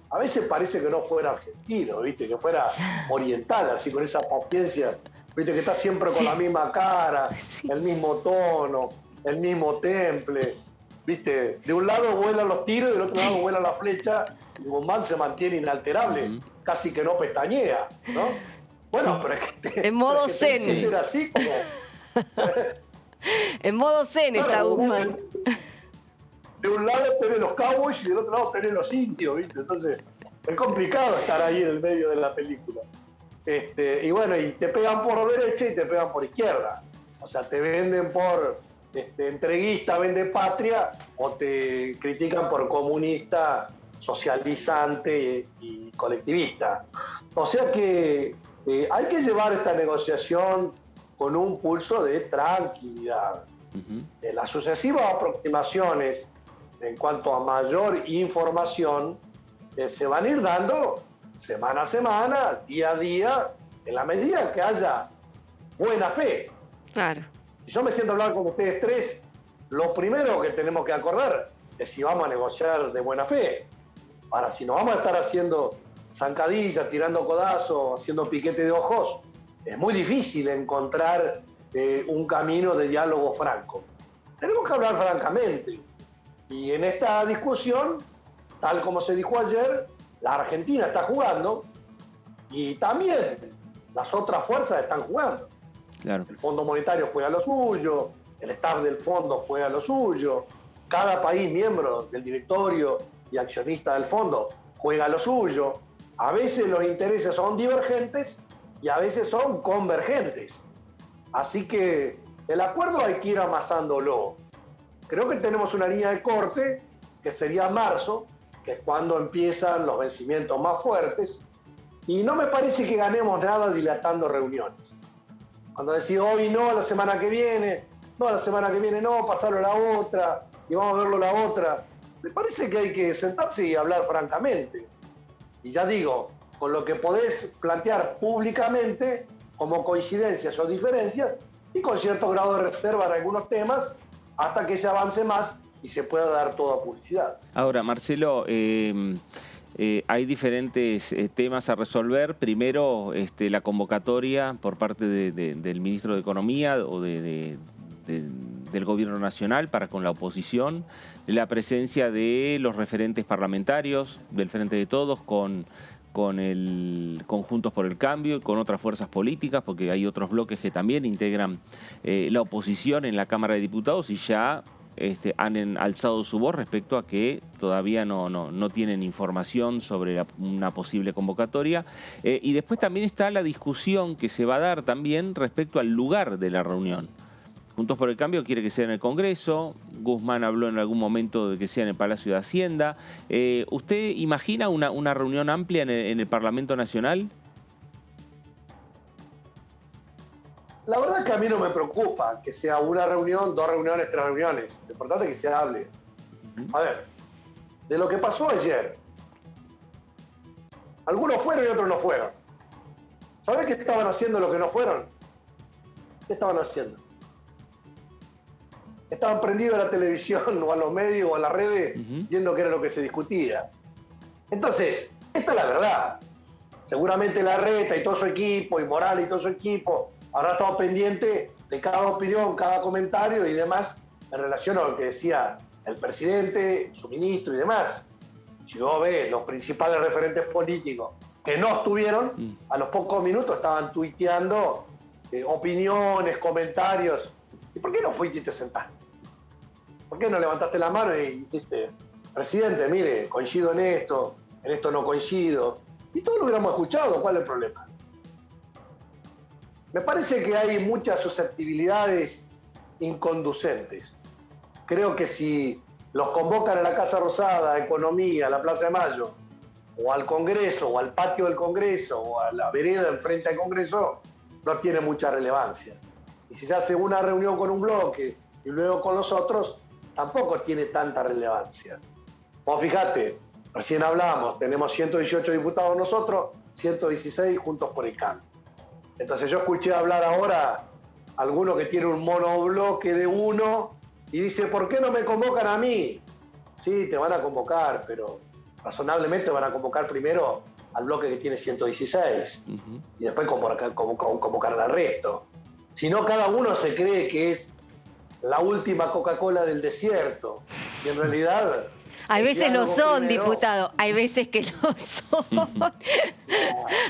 a veces parece que no fuera argentino, ¿viste? Que fuera oriental, así con esa paciencia, ¿viste? Que está siempre con la misma cara, el mismo tono, el mismo temple, ¿viste? De un lado vuelan los tiros y del otro lado vuela la flecha y Guzmán se mantiene inalterable, casi que no pestañea, ¿no? Bueno, pero es que... En modo es que tiene que zen. ser así como... En modo zen está Claro, Guzmán. De un lado tenés los cowboys y del otro lado tenés los indios, ¿viste? Entonces, es complicado estar ahí en el medio de la película. Y bueno, y te pegan por derecha y te pegan por izquierda. O sea, te venden por entreguista, vende patria, o te critican por comunista, socializante y colectivista. O sea que hay que llevar esta negociación con un pulso de tranquilidad. Las sucesivas aproximaciones en cuanto a mayor información se van a ir dando semana a semana, día a día, en la medida que haya buena fe. Claro. Si yo me siento a hablar con ustedes tres, lo primero que tenemos que acordar es si vamos a negociar de buena fe. Ahora, si nos vamos a estar haciendo zancadillas, tirando codazos, haciendo piquete de ojos, es muy difícil encontrar un camino de diálogo franco. Tenemos que hablar francamente. Y en esta discusión, tal como se dijo ayer, la Argentina está jugando y también las otras fuerzas están jugando. Claro. El Fondo Monetario juega lo suyo, el staff del fondo juega lo suyo, cada país miembro del directorio y accionista del fondo juega lo suyo. A veces los intereses son divergentes y a veces son convergentes. Así que el acuerdo hay que ir amasándolo. Creo que tenemos una línea de corte que sería marzo, que es cuando empiezan los vencimientos más fuertes, y no me parece que ganemos nada dilatando reuniones. Cuando decís hoy no, la semana que viene, no, la semana que viene no, pasarlo a la otra, y vamos a verlo la otra, me parece que hay que sentarse y hablar francamente. Y ya digo, con lo que podés plantear públicamente como coincidencias o diferencias y con cierto grado de reserva en algunos temas hasta que se avance más y se pueda dar toda publicidad. Ahora, Marcelo, hay diferentes temas a resolver. Primero, la convocatoria por parte del ministro de Economía o del Gobierno Nacional para con la oposición, la presencia de los referentes parlamentarios del Frente de Todos con Juntos por el Cambio y con otras fuerzas políticas, porque hay otros bloques que también integran la oposición en la Cámara de Diputados y ya han alzado su voz respecto a que todavía no tienen información sobre una posible convocatoria. Y después también está la discusión que se va a dar también respecto al lugar de la reunión. Juntos por el Cambio quiere que sea en el Congreso. Guzmán habló en algún momento de que sea en el Palacio de Hacienda. ¿Usted imagina una reunión amplia en el Parlamento Nacional? La verdad es que a mí no me preocupa que sea una reunión, 2 reuniones, 3 reuniones. Lo importante es que se hable. A ver, de lo que pasó ayer, algunos fueron y otros no fueron. ¿Sabés qué estaban haciendo los que no fueron? ¿Qué estaban haciendo? Estaban prendidos a la televisión o a los medios o a las redes viendo qué era lo que se discutía. Entonces, esta es la verdad. Seguramente Larreta y todo su equipo, y Morales y todo su equipo, habrá estado pendiente de cada opinión, cada comentario y demás en relación a lo que decía el presidente, su ministro y demás. Si vos ves los principales referentes políticos que no estuvieron, a los pocos minutos estaban tuiteando opiniones, comentarios. ¿Y por qué no fuiste y te sentaste? ¿Por qué no levantaste la mano y dijiste, presidente, mire, coincido en esto no coincido? Y todos lo hubiéramos escuchado, ¿cuál es el problema? Me parece que hay muchas susceptibilidades inconducentes. Creo que si los convocan a la Casa Rosada, a Economía, a la Plaza de Mayo, o al Congreso, o al patio del Congreso, o a la vereda enfrente al Congreso, no tiene mucha relevancia. Y si se hace una reunión con un bloque y luego con los otros, tampoco tiene tanta relevancia. Vos fijate, recién hablamos, tenemos 118 diputados nosotros, 116 Juntos por el Cambio. Entonces yo escuché hablar ahora a alguno que tiene un monobloque de uno y dice, ¿por qué no me convocan a mí? Sí, te van a convocar, pero razonablemente van a convocar primero al bloque que tiene 116 y después convocar al resto. Si no, cada uno se cree que es la última Coca-Cola del desierto y en realidad... Hay veces lo son, diputado. Hay veces que lo son.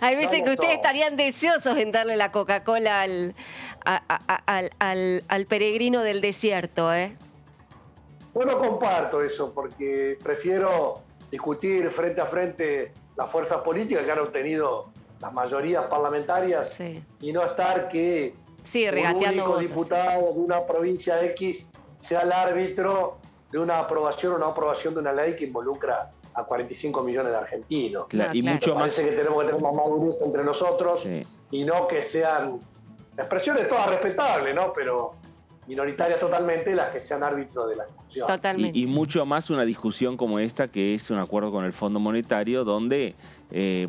Hay veces que ustedes estarían deseosos en darle la Coca-Cola al peregrino del desierto, ¿eh? Yo no comparto eso porque prefiero discutir frente a frente las fuerzas políticas que han obtenido las mayorías parlamentarias y no estar que un único diputado de una provincia X sea el árbitro de una aprobación o no aprobación de una ley que involucra a 45 millones de argentinos. Claro, y mucho más. Parece que tenemos que tener más madurez entre nosotros y no que sean expresiones todas respetables, ¿no? Pero minoritarias totalmente las que sean árbitros de la discusión. Totalmente. Y mucho más una discusión como esta, que es un acuerdo con el Fondo Monetario, donde,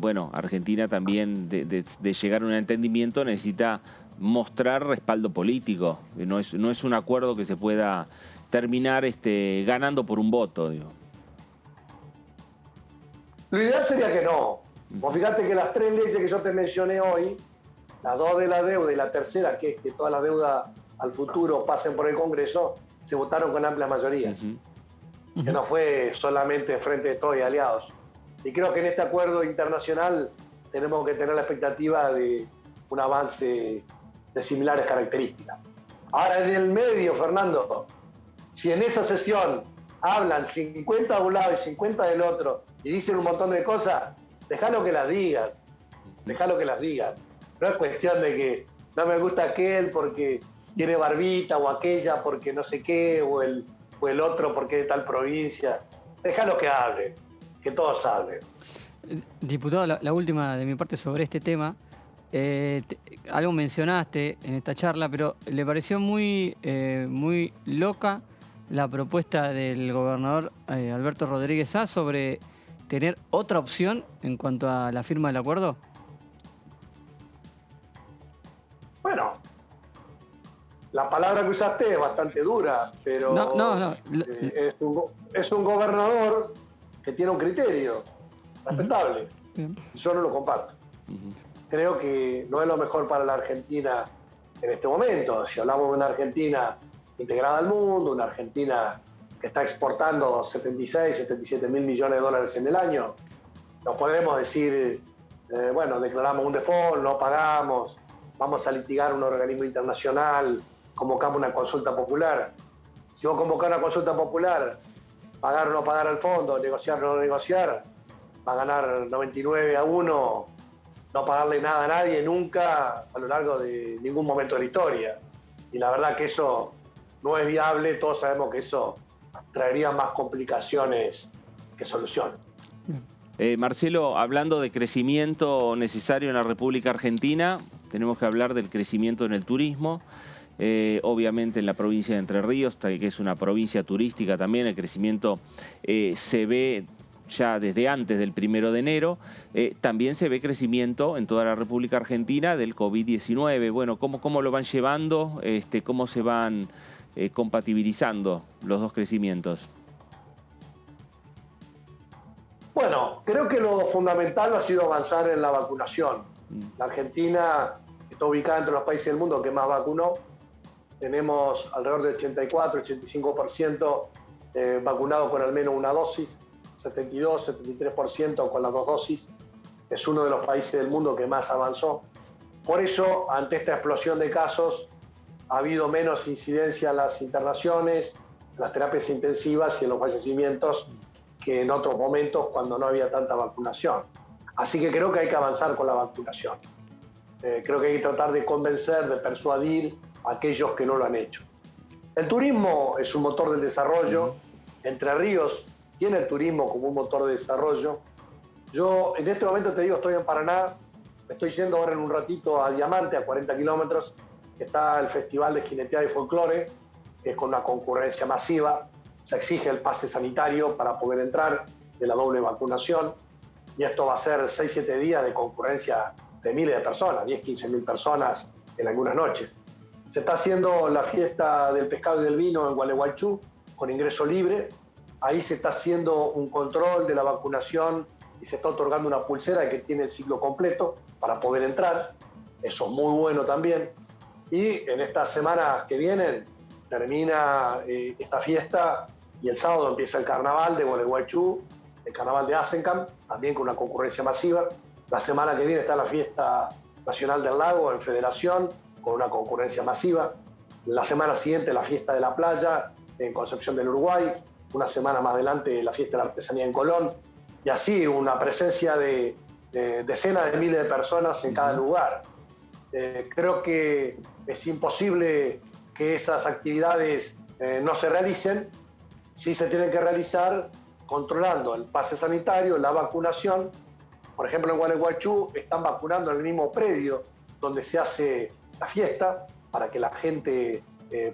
bueno, Argentina también de llegar a un entendimiento necesita mostrar respaldo político. No es un acuerdo que se pueda terminar ganando por un voto, digo. Lo ideal sería que no. Vos fíjate que las 3 leyes que yo te mencioné hoy, las 2 de la deuda y la tercera, que es que toda la deuda al futuro pasen por el Congreso, se votaron con amplias mayorías. Que no fue solamente frente de todos y aliados. Y creo que en este acuerdo internacional tenemos que tener la expectativa de un avance de similares características. Ahora, en el medio, Fernando, si en esa sesión hablan 50 de un lado y 50 del otro y dicen un montón de cosas, déjalo que las digan. Déjalo que las digan. No es cuestión de que no me gusta aquel porque tiene barbita o aquella porque no sé qué o el otro porque es de tal provincia. Déjalo que hablen, que todos hablen. Diputado, la última de mi parte sobre este tema. Algo mencionaste en esta charla, pero le pareció muy loca la propuesta del gobernador Alberto Rodríguez Sá sobre tener otra opción en cuanto a la firma del acuerdo. Bueno, la palabra que usaste es bastante dura, pero no. Es un gobernador que tiene un criterio respetable. Yo no lo comparto. Creo que no es lo mejor para la Argentina en este momento. Si hablamos de una Argentina integrada al mundo, una Argentina que está exportando 76, 77 mil millones de dólares en el año, no podemos decir, bueno, declaramos un default, no pagamos, vamos a litigar un organismo internacional, convocamos una consulta popular. Si vos convocás una consulta popular, pagar o no pagar al fondo, negociar o no negociar, va a ganar 99-1, no pagarle nada a nadie nunca a lo largo de ningún momento de la historia. Y la verdad que eso no es viable, todos sabemos que eso traería más complicaciones que soluciones. Marcelo, hablando de crecimiento necesario en la República Argentina, tenemos que hablar del crecimiento en el turismo. Obviamente en la provincia de Entre Ríos, que es una provincia turística también, el crecimiento se ve ya desde antes del 1 de enero, también se ve crecimiento en toda la República Argentina del COVID-19. Bueno, ¿cómo lo van llevando? ¿Cómo se van compatibilizando los dos crecimientos? Bueno, creo que lo fundamental ha sido avanzar en la vacunación. La Argentina está ubicada entre los países del mundo que más vacunó. Tenemos alrededor del 84-85% vacunado con al menos una dosis, 72-73% con las 2 dosis. Es uno de los países del mundo que más avanzó. Por eso, ante esta explosión de casos, ha habido menos incidencia en las internaciones, en las terapias intensivas y en los fallecimientos que en otros momentos cuando no había tanta vacunación. Así que creo que hay que avanzar con la vacunación. Creo que hay que tratar de convencer, de persuadir a aquellos que no lo han hecho. El turismo es un motor del desarrollo. Entre Ríos tiene el turismo como un motor de desarrollo. Yo en este momento te digo, estoy en Paraná, me estoy yendo ahora en un ratito a Diamante, a 40 kilómetros, que está el Festival de Jineteada y Folclore, que es con una concurrencia masiva. Se exige el pase sanitario para poder entrar, de la doble vacunación, y esto va a ser 6-7 días de concurrencia de miles de personas, 10-15 mil personas en algunas noches. Se está haciendo la fiesta del pescado y del vino en Gualeguaychú, con ingreso libre. Ahí se está haciendo un control de la vacunación y se está otorgando una pulsera que tiene el ciclo completo para poder entrar. Eso es muy bueno también. Y en estas semanas que vienen termina esta fiesta y el sábado empieza el carnaval de Gualeguaychú, el carnaval de Asencamp, también con una concurrencia masiva. La semana que viene está la fiesta nacional del lago en Federación, con una concurrencia masiva. La semana siguiente la fiesta de la playa en Concepción del Uruguay. Una semana más adelante la fiesta de la artesanía en Colón. Y así una presencia de decenas de miles de personas en cada lugar. Creo que es imposible que esas actividades no se realicen. Sí se tienen que realizar controlando el pase sanitario, la vacunación. Por ejemplo, en Gualeguaychú están vacunando en el mismo predio donde se hace la fiesta para que la gente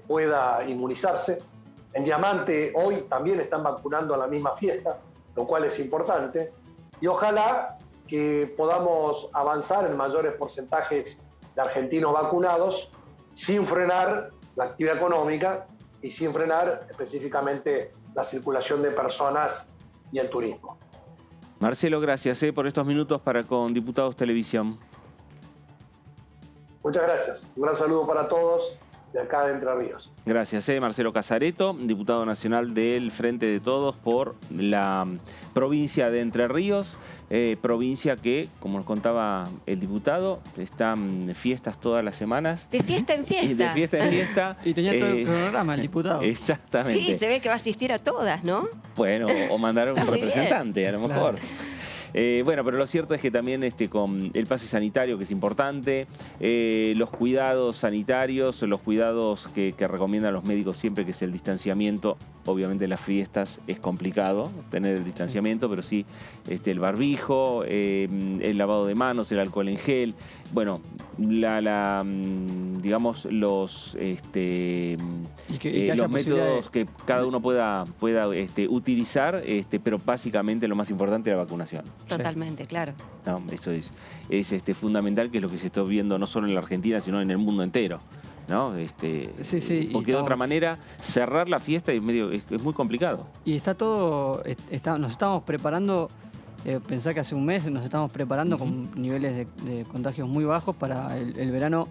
pueda inmunizarse. En Diamante hoy también están vacunando a la misma fiesta, lo cual es importante. Y ojalá que podamos avanzar en mayores porcentajes de argentinos vacunados sin frenar la actividad económica y sin frenar específicamente la circulación de personas y el turismo. Marcelo, gracias por estos minutos para con Diputados Televisión. Muchas gracias. Un gran saludo para todos de acá de Entre Ríos. Gracias, Marcelo Casareto, diputado nacional del Frente de Todos por la provincia de Entre Ríos, provincia que, como nos contaba el diputado, están fiestas todas las semanas. De fiesta en fiesta. De fiesta en fiesta. Y tenía todo el cronograma el diputado. Exactamente. Sí, se ve que va a asistir a todas, ¿no? Bueno, o mandar un representante, a lo mejor. Claro. Bueno, pero lo cierto es que también con el pase sanitario, que es importante, los cuidados sanitarios, los cuidados que recomiendan los médicos siempre, que es el distanciamiento. Obviamente en las fiestas es complicado tener el distanciamiento, pero sí el barbijo, el lavado de manos, el alcohol en gel. Bueno, digamos los métodos que cada uno pueda utilizar, pero básicamente lo más importante es la vacunación. Totalmente, claro. No, eso es fundamental, que es lo que se está viendo no solo en la Argentina, sino en el mundo entero, ¿no? Sí, porque de otra manera cerrar la fiesta es muy complicado. Y está todo, nos estamos preparando, pensá que hace un mes nos estamos preparando con niveles de contagios muy bajos para el verano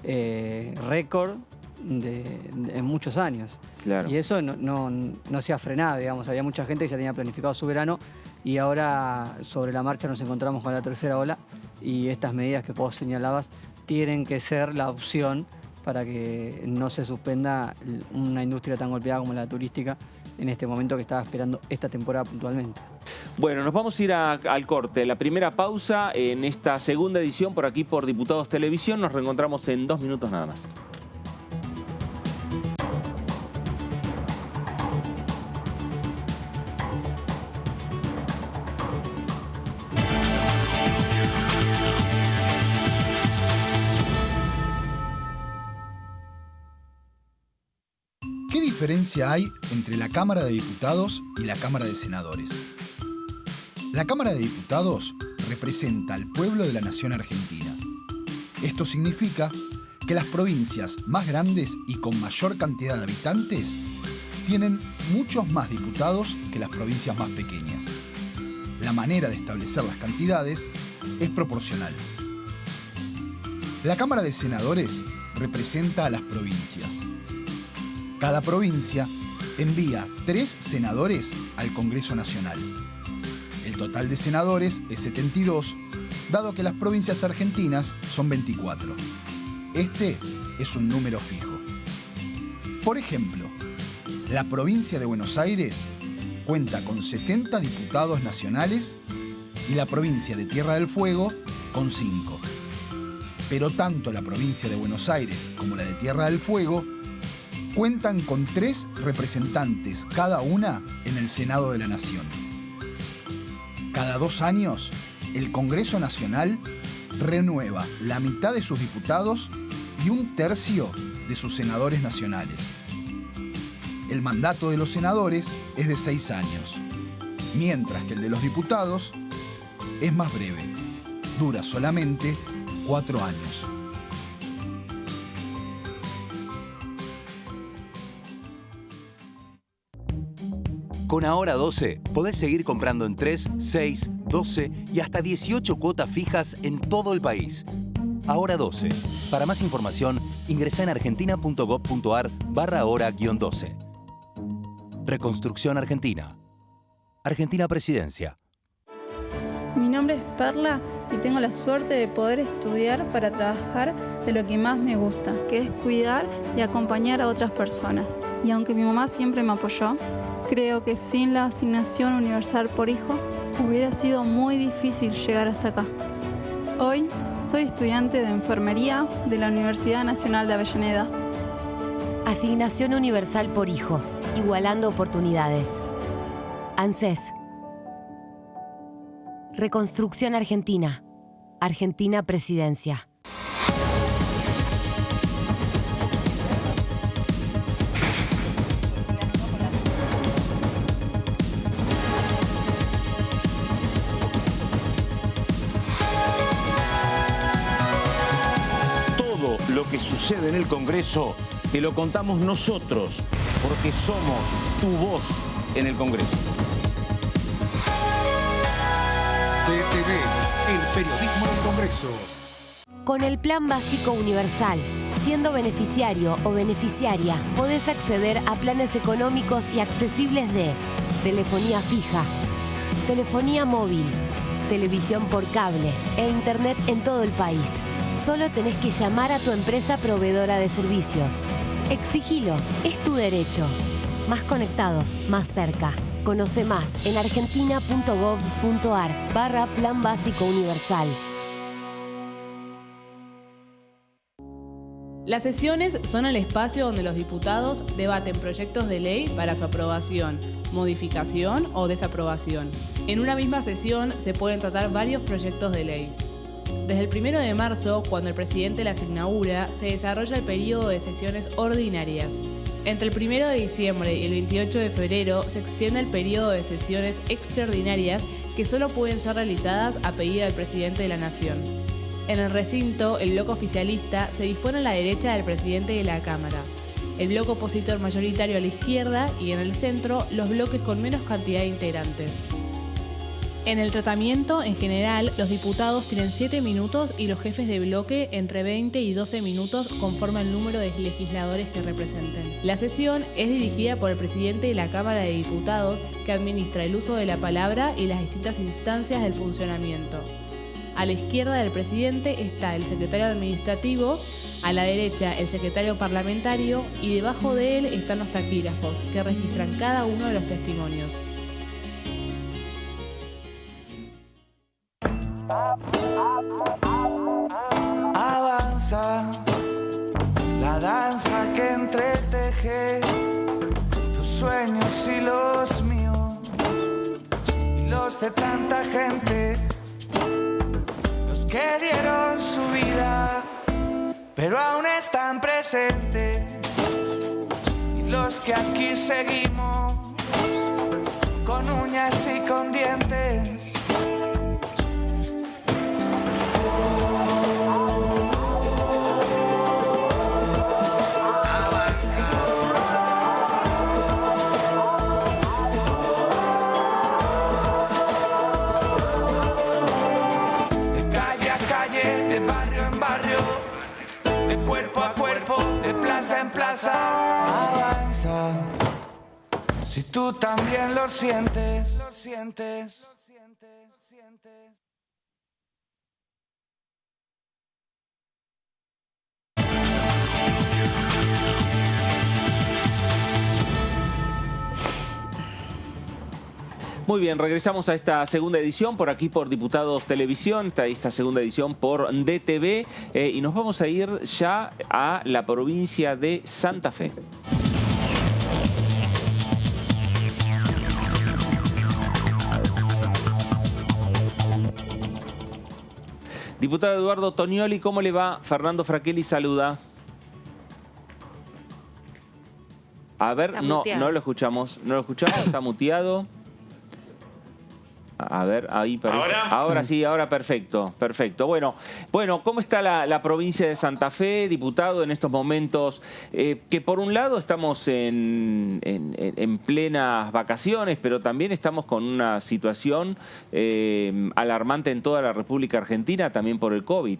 récord en muchos años. Claro. Y eso no se ha frenado, digamos. Había mucha gente que ya tenía planificado su verano y ahora sobre la marcha nos encontramos con la tercera ola y estas medidas que vos señalabas tienen que ser la opción para que no se suspenda una industria tan golpeada como la turística en este momento que estaba esperando esta temporada puntualmente. Bueno, nos vamos a ir al corte. La primera pausa en esta segunda edición por aquí por Diputados Televisión. Nos reencontramos en 2 minutos nada más. ¿Qué diferencia hay entre la Cámara de Diputados y la Cámara de Senadores? La Cámara de Diputados representa al pueblo de la nación argentina. Esto significa que las provincias más grandes y con mayor cantidad de habitantes tienen muchos más diputados que las provincias más pequeñas. La manera de establecer las cantidades es proporcional. La Cámara de Senadores representa a las provincias. Cada provincia envía 3 senadores al Congreso Nacional. El total de senadores es 72, dado que las provincias argentinas son 24. Este es un número fijo. Por ejemplo, la provincia de Buenos Aires cuenta con 70 diputados nacionales y la provincia de Tierra del Fuego con 5. Pero tanto la provincia de Buenos Aires como la de Tierra del Fuego cuentan con 3 representantes cada una en el Senado de la Nación. Cada 2 años, el Congreso Nacional renueva la mitad de sus diputados y 1/3 de sus senadores nacionales. El mandato de los senadores es de 6 años, mientras que el de los diputados es más breve, dura solamente 4 años. Con Ahora 12 podés seguir comprando en 3, 6, 12 y hasta 18 cuotas fijas en todo el país. Ahora 12. Para más información, ingresá en argentina.gov.ar/ahora-12. Reconstrucción Argentina. Argentina Presidencia. Mi nombre es Perla y tengo la suerte de poder estudiar para trabajar de lo que más me gusta, que es cuidar y acompañar a otras personas. Y aunque mi mamá siempre me apoyó, creo que sin la asignación universal por hijo hubiera sido muy difícil llegar hasta acá. Hoy soy estudiante de enfermería de la Universidad Nacional de Avellaneda. Asignación universal por hijo, igualando oportunidades. ANSES. Reconstrucción Argentina. Argentina Presidencia. Todo lo que sucede en el Congreso te lo contamos nosotros, porque somos tu voz en el Congreso. DTV, el periodismo del Congreso. Con el Plan Básico Universal, siendo beneficiario o beneficiaria, podés acceder a planes económicos y accesibles de telefonía fija, telefonía móvil, televisión por cable e internet en todo el país. Solo tenés que llamar a tu empresa proveedora de servicios. Exigilo, es tu derecho. Más conectados, más cerca. Conoce más en argentina.gov.ar/Plan Básico Universal. Las sesiones son el espacio donde los diputados debaten proyectos de ley para su aprobación, modificación o desaprobación. En una misma sesión se pueden tratar varios proyectos de ley. Desde el 1 de marzo, cuando el presidente las inaugura, se desarrolla el periodo de sesiones ordinarias. Entre el 1 de diciembre y el 28 de febrero se extiende el periodo de sesiones extraordinarias que solo pueden ser realizadas a pedido del presidente de la Nación. En el recinto, el bloque oficialista se dispone a la derecha del presidente de la Cámara, el bloque opositor mayoritario a la izquierda y en el centro los bloques con menos cantidad de integrantes. En el tratamiento, en general, los diputados tienen 7 minutos y los jefes de bloque entre 20 y 12 minutos conforme al número de legisladores que representen. La sesión es dirigida por el presidente de la Cámara de Diputados, que administra el uso de la palabra y las distintas instancias del funcionamiento. A la izquierda del presidente está el secretario administrativo, a la derecha el secretario parlamentario y debajo de él están los taquígrafos, que registran cada uno de los testimonios. Avanza la danza que entreteje tus sueños y los míos y los de tanta gente, los que dieron su vida pero aún están presentes, y los que aquí seguimos con uñas y con dientes reemplazar. Avanza, si tú también lo sientes. Muy bien, regresamos a esta segunda edición por aquí por Diputados Televisión, esta segunda edición por DTV y nos vamos a ir ya a la provincia de Santa Fe. Diputado Eduardo Tonioli, ¿cómo le va? Fernando Fraquelli saluda. A ver, no lo escuchamos. No lo escuchamos, está muteado. A ver, ahí parece. Ahora sí, ahora perfecto. Bueno, ¿cómo está la provincia de Santa Fe, diputado, en estos momentos? Que por un lado estamos en plenas vacaciones, pero también estamos con una situación alarmante en toda la República Argentina, también por el COVID.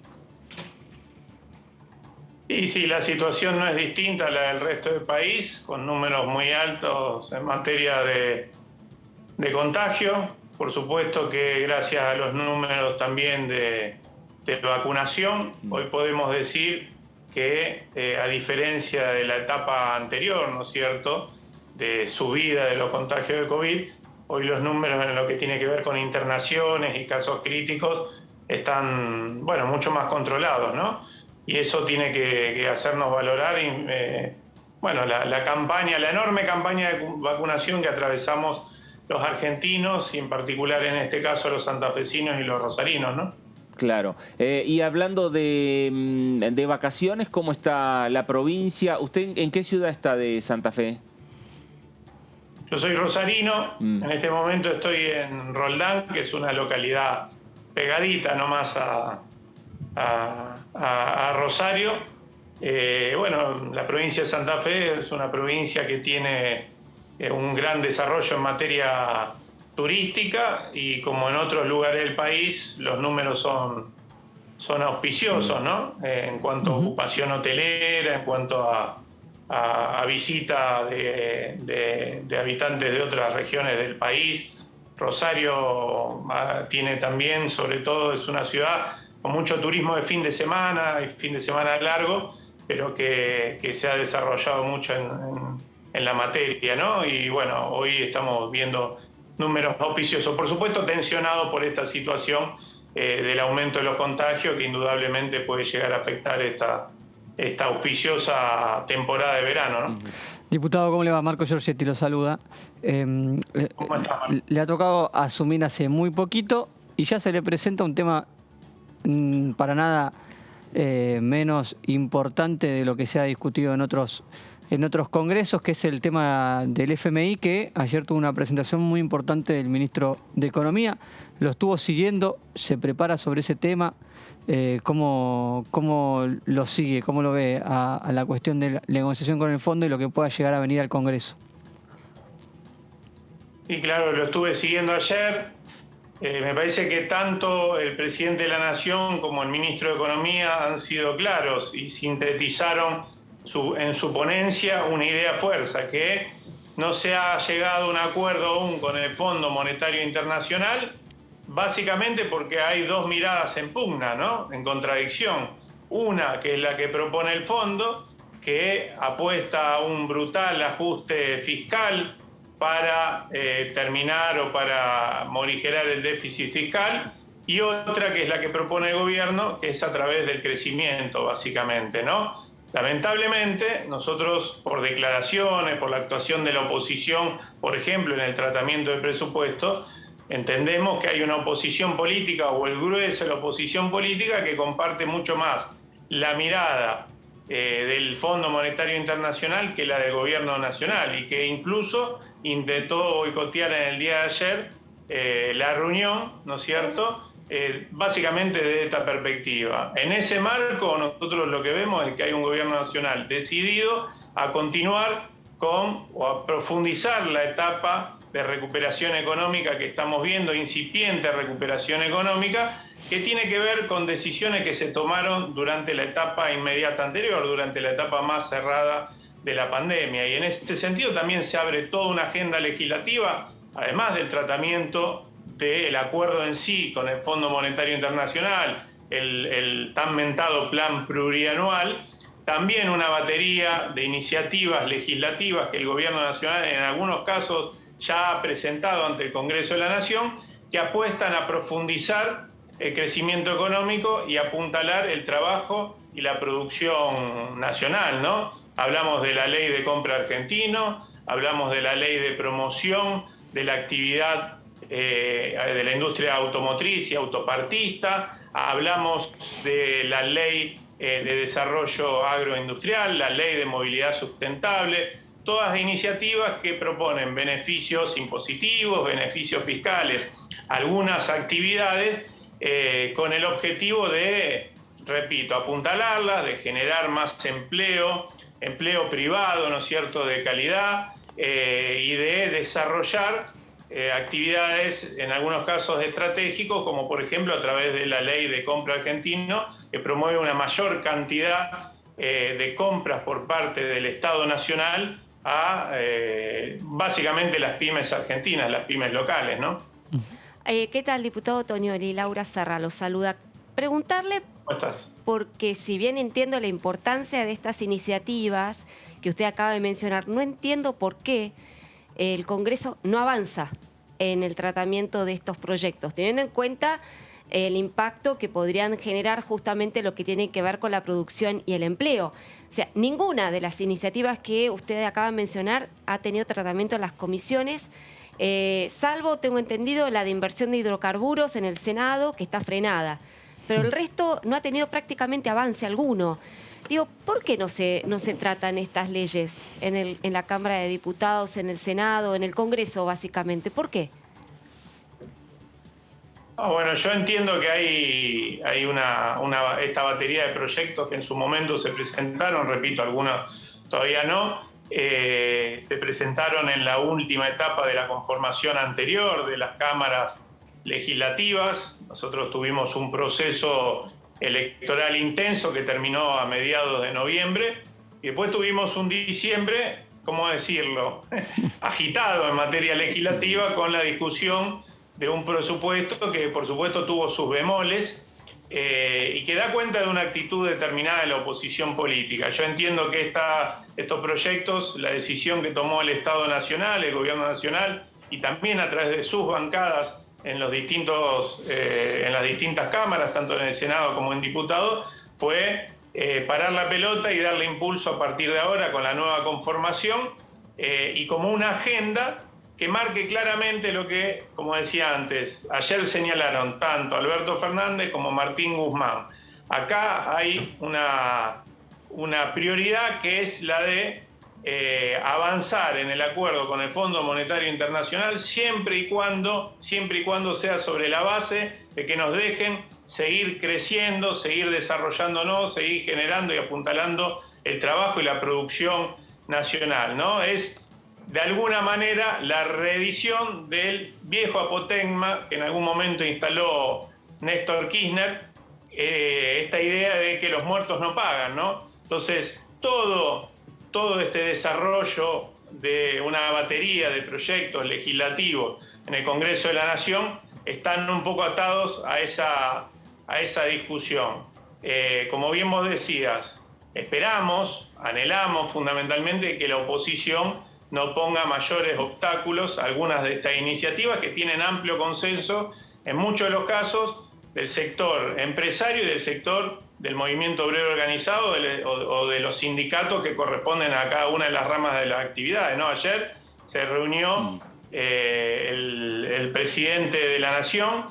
Y sí, la situación no es distinta a la del resto del país, con números muy altos en materia de contagio. Por supuesto que gracias a los números también de vacunación, hoy podemos decir que a diferencia de la etapa anterior, ¿no es cierto?, de subida de los contagios de COVID, hoy los números en lo que tiene que ver con internaciones y casos críticos están, bueno, mucho más controlados, ¿no? Y eso tiene que hacernos valorar, bueno, la enorme campaña de vacunación que atravesamos los argentinos y en particular en este caso los santafesinos y los rosarinos, ¿no? Claro. Y hablando de vacaciones, ¿cómo está la provincia? ¿Usted en qué ciudad está de Santa Fe? Yo soy rosarino, en este momento estoy en Roldán, que es una localidad pegadita nomás a Rosario. Bueno, la provincia de Santa Fe es una provincia que tiene un gran desarrollo en materia turística y como en otros lugares del país los números son auspiciosos, ¿no? En cuanto a ocupación hotelera, en cuanto a visita de habitantes de otras regiones del país. Rosario tiene también, sobre todo, es una ciudad con mucho turismo de fin de semana y fin de semana largo, pero que se ha desarrollado mucho en la materia, ¿no? Y bueno, hoy estamos viendo números auspiciosos, por supuesto tensionados por esta situación del aumento de los contagios, que indudablemente puede llegar a afectar esta auspiciosa temporada de verano, ¿no? Diputado, ¿cómo le va? Marco Giorgetti lo saluda. ¿Cómo está, Marco? Le ha tocado asumir hace muy poquito y ya se le presenta un tema para nada menos importante de lo que se ha discutido en otros congresos, que es el tema del FMI, que ayer tuvo una presentación muy importante del ministro de Economía. Lo estuvo siguiendo, se prepara sobre ese tema. ¿Cómo lo sigue? ¿Cómo lo ve a la cuestión de la negociación con el fondo y lo que pueda llegar a venir al Congreso? Y claro, lo estuve siguiendo ayer. Me parece que tanto el presidente de la Nación como el ministro de Economía han sido claros y sintetizaron en su ponencia una idea fuerza, que no se ha llegado a un acuerdo aún con el Fondo Monetario Internacional, básicamente porque hay dos miradas en pugna, ¿no? En contradicción. Una, que es la que propone el fondo, que apuesta a un brutal ajuste fiscal para terminar o para morigerar el déficit fiscal, y otra que es la que propone el gobierno, que es a través del crecimiento, básicamente, ¿no? Lamentablemente, nosotros, por declaraciones, por la actuación de la oposición, por ejemplo, en el tratamiento del presupuesto, entendemos que hay una oposición política, o el grueso de la oposición política, que comparte mucho más la mirada del Fondo Monetario Internacional que la del Gobierno Nacional, y que incluso intentó boicotear en el día de ayer la reunión, ¿no es cierto?, básicamente desde esta perspectiva. En ese marco, nosotros lo que vemos es que hay un Gobierno Nacional decidido a continuar con o a profundizar la etapa de recuperación económica que estamos viendo, incipiente recuperación económica, que tiene que ver con decisiones que se tomaron durante la etapa inmediata anterior, durante la etapa más cerrada de la pandemia. Y en este sentido también se abre toda una agenda legislativa, además del tratamiento del acuerdo en sí con el Fondo Monetario Internacional, el tan mentado plan plurianual, también una batería de iniciativas legislativas que el Gobierno Nacional en algunos casos ya ha presentado ante el Congreso de la Nación, que apuestan a profundizar el crecimiento económico y apuntalar el trabajo y la producción nacional, ¿no? Hablamos de la Ley de Compra Argentino, hablamos de la Ley de Promoción de la actividad de la industria automotriz y autopartista, hablamos de la Ley de Desarrollo Agroindustrial, la Ley de Movilidad Sustentable, todas iniciativas que proponen beneficios impositivos, beneficios fiscales, algunas actividades con el objetivo de, repito, apuntalarlas, de generar más empleo privado, ¿no es cierto?, de calidad y de desarrollar actividades, en algunos casos estratégicos, como por ejemplo a través de la Ley de Compra Argentino, que promueve una mayor cantidad de compras por parte del Estado Nacional a básicamente las pymes argentinas, las pymes locales, ¿no? ¿Qué tal, diputado Tonioli? Laura Serra lo saluda. Preguntarle, ¿cómo estás? Porque si bien entiendo la importancia de estas iniciativas que usted acaba de mencionar, no entiendo por qué el Congreso no avanza en el tratamiento de estos proyectos, teniendo en cuenta el impacto que podrían generar justamente lo que tiene que ver con la producción y el empleo. O sea, ninguna de las iniciativas que usted acaba de mencionar ha tenido tratamiento en las comisiones, salvo, tengo entendido, la de inversión de hidrocarburos en el Senado, que está frenada. Pero el resto no ha tenido prácticamente avance alguno. Digo, ¿por qué no se tratan estas leyes en la Cámara de Diputados, en el Senado, en el Congreso, básicamente? ¿Por qué? Bueno, yo entiendo que hay esta batería de proyectos que en su momento se presentaron, repito, algunos todavía no, se presentaron en la última etapa de la conformación anterior de las cámaras legislativas. Nosotros tuvimos un proceso electoral intenso que terminó a mediados de noviembre y después tuvimos un diciembre, ¿cómo decirlo?, agitado en materia legislativa con la discusión de un presupuesto que por supuesto tuvo sus bemoles y que da cuenta de una actitud determinada de la oposición política. Yo entiendo que estos proyectos, la decisión que tomó el Estado Nacional, el Gobierno Nacional y también a través de sus bancadas en las distintas cámaras, tanto en el Senado como en diputados, fue parar la pelota y darle impulso a partir de ahora con la nueva conformación y como una agenda que marque claramente lo que, como decía antes, ayer señalaron tanto Alberto Fernández como Martín Guzmán. Acá hay una prioridad que es la de avanzar en el acuerdo con el Fondo Monetario Internacional siempre y cuando sea sobre la base de que nos dejen seguir creciendo, seguir desarrollándonos, seguir generando y apuntalando el trabajo y la producción nacional, ¿no? Es de alguna manera la reedición del viejo apotegma que en algún momento instaló Néstor Kirchner, esta idea de que los muertos no pagan, ¿no? Entonces, todo este desarrollo de una batería de proyectos legislativos en el Congreso de la Nación están un poco atados a esa discusión. Como bien vos decías, esperamos, anhelamos fundamentalmente que la oposición no ponga mayores obstáculos a algunas de estas iniciativas que tienen amplio consenso en muchos de los casos del sector empresario y del sector del movimiento obrero organizado o de los sindicatos que corresponden a cada una de las ramas de las actividades, ¿no? Ayer se reunió el presidente de la Nación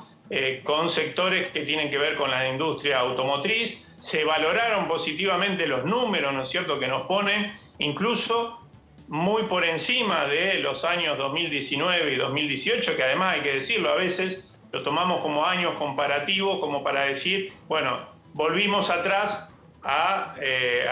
con sectores que tienen que ver con la industria automotriz. Se valoraron positivamente los números, ¿no es cierto?, que nos ponen incluso muy por encima de los años 2019 y 2018, que además hay que decirlo, a veces lo tomamos como años comparativos, como para decir, bueno, volvimos atrás a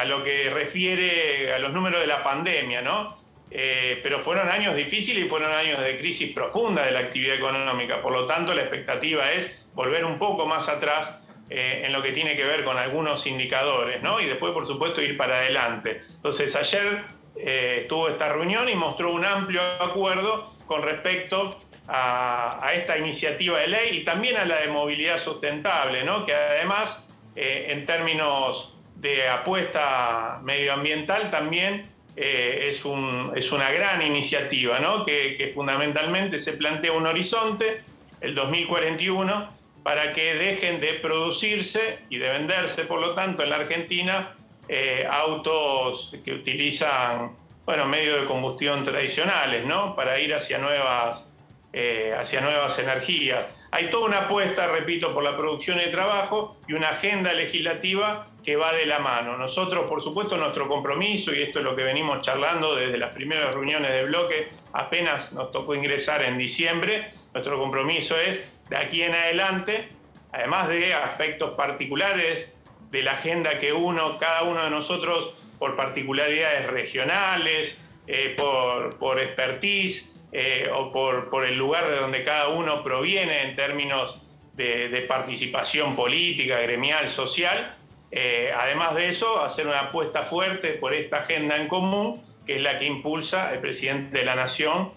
lo que refiere a los números de la pandemia, ¿no? pero fueron años difíciles y fueron años de crisis profunda de la actividad económica. Por lo tanto, la expectativa es volver un poco más atrás en lo que tiene que ver con algunos indicadores, ¿no? Y después, por supuesto, ir para adelante. Entonces, ayer estuvo esta reunión y mostró un amplio acuerdo con respecto a esta iniciativa de ley y también a la de movilidad sustentable, ¿no? Que además, en términos de apuesta medioambiental, también es una gran iniciativa, ¿no? Que fundamentalmente se plantea un horizonte, el 2041, para que dejen de producirse y de venderse, por lo tanto, en la Argentina, autos que utilizan, medios de combustión tradicionales, ¿no? Para ir hacia nuevas energías. Hay toda una apuesta, repito, por la producción de trabajo y una agenda legislativa que va de la mano. Nosotros, por supuesto, nuestro compromiso, y esto es lo que venimos charlando desde las primeras reuniones de bloque, apenas nos tocó ingresar en diciembre, nuestro compromiso es, de aquí en adelante, además de aspectos particulares de la agenda que cada uno de nosotros, por particularidades regionales, por expertise, o por el lugar de donde cada uno proviene en términos de participación política, gremial, social. Además de eso, hacer una apuesta fuerte por esta agenda en común, que es la que impulsa el presidente de la Nación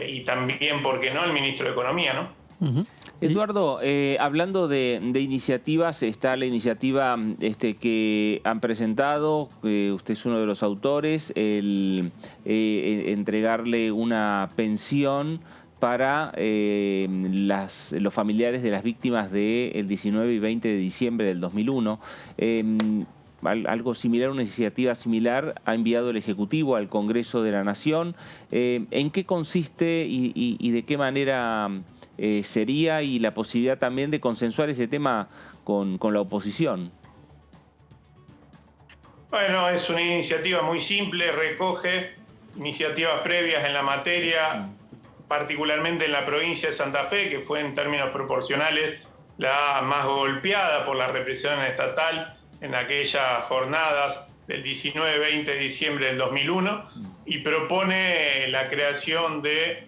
y también, ¿por qué no?, el ministro de Economía, ¿no? Uh-huh. Eduardo, hablando de iniciativas, está la iniciativa que han presentado, usted es uno de los autores, entregarle una pensión para los familiares de las víctimas del 19 y 20 de diciembre del 2001. Algo similar, una iniciativa similar, ha enviado el Ejecutivo al Congreso de la Nación. ¿En qué consiste y de qué manera sería, y la posibilidad también de consensuar ese tema con la oposición? Bueno, es una iniciativa muy simple, recoge iniciativas previas en la materia, particularmente en la provincia de Santa Fe, que fue en términos proporcionales la más golpeada por la represión estatal en aquellas jornadas del 19-20 de diciembre del 2001, y propone la creación de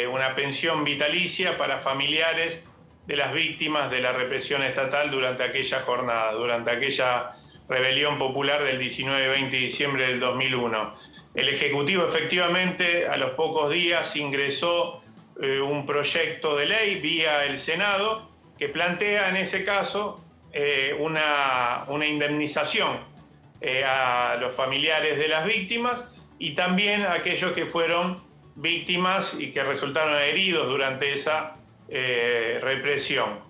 una pensión vitalicia para familiares de las víctimas de la represión estatal durante aquella jornada, durante aquella rebelión popular del 19-20 de diciembre del 2001. El Ejecutivo, efectivamente, a los pocos días ingresó un proyecto de ley vía el Senado que plantea en ese caso una indemnización a los familiares de las víctimas y también a aquellos que fueron víctimas y que resultaron heridos durante esa represión.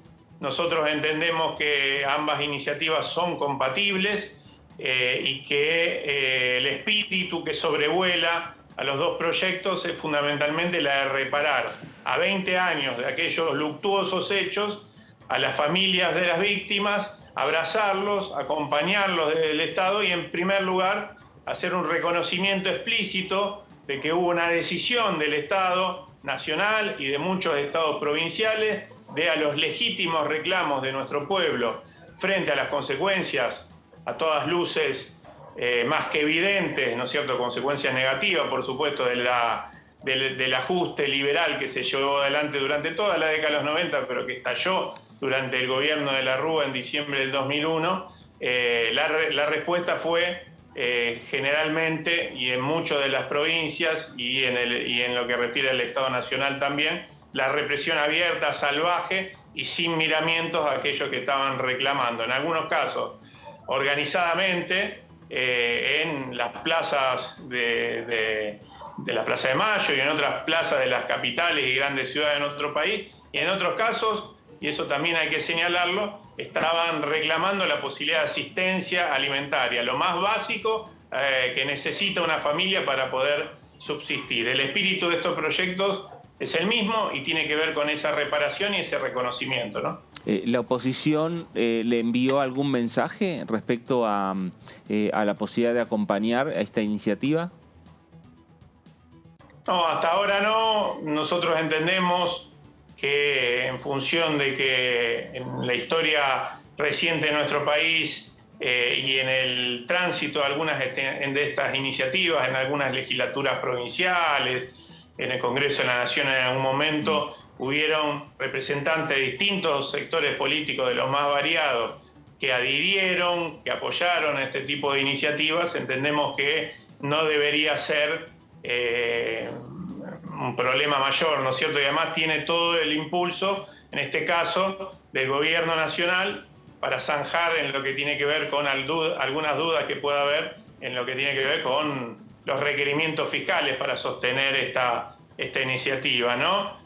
Nosotros entendemos que ambas iniciativas son compatibles y que el espíritu que sobrevuela a los dos proyectos es fundamentalmente la de reparar a 20 años de aquellos luctuosos hechos a las familias de las víctimas, abrazarlos, acompañarlos desde el Estado y, en primer lugar, hacer un reconocimiento explícito de que hubo una decisión del Estado nacional y de muchos estados provinciales a los legítimos reclamos de nuestro pueblo frente a las consecuencias, a todas luces más que evidentes, ¿no es cierto?, consecuencias negativas, por supuesto, del ajuste liberal que se llevó adelante durante toda la década de los 90, pero que estalló durante el gobierno de la Rúa en diciembre del 2001. La respuesta fue generalmente, y en muchas de las provincias y en lo que refiere al Estado Nacional también, la represión abierta, salvaje y sin miramientos a aquellos que estaban reclamando. En algunos casos, organizadamente, en las plazas de la Plaza de Mayo y en otras plazas de las capitales y grandes ciudades de nuestro país, y en otros casos, y eso también hay que señalarlo, estaban reclamando la posibilidad de asistencia alimentaria, lo más básico que necesita una familia para poder subsistir. El espíritu de estos proyectos es el mismo y tiene que ver con esa reparación y ese reconocimiento, ¿no? ¿La oposición le envió algún mensaje respecto a la posibilidad de acompañar a esta iniciativa? No, hasta ahora no. Nosotros entendemos que en función de que en la historia reciente de nuestro país y en el tránsito de algunas de estas iniciativas, en algunas legislaturas provinciales, en el Congreso de la Nación en algún momento, hubieron representantes de distintos sectores políticos de los más variados que adhirieron, que apoyaron este tipo de iniciativas. Entendemos que no debería ser un problema mayor, ¿no es cierto? Y además tiene todo el impulso, en este caso, del Gobierno Nacional para zanjar en lo que tiene que ver con algunas dudas que pueda haber en lo que tiene que ver con los requerimientos fiscales para sostener esta iniciativa, ¿no?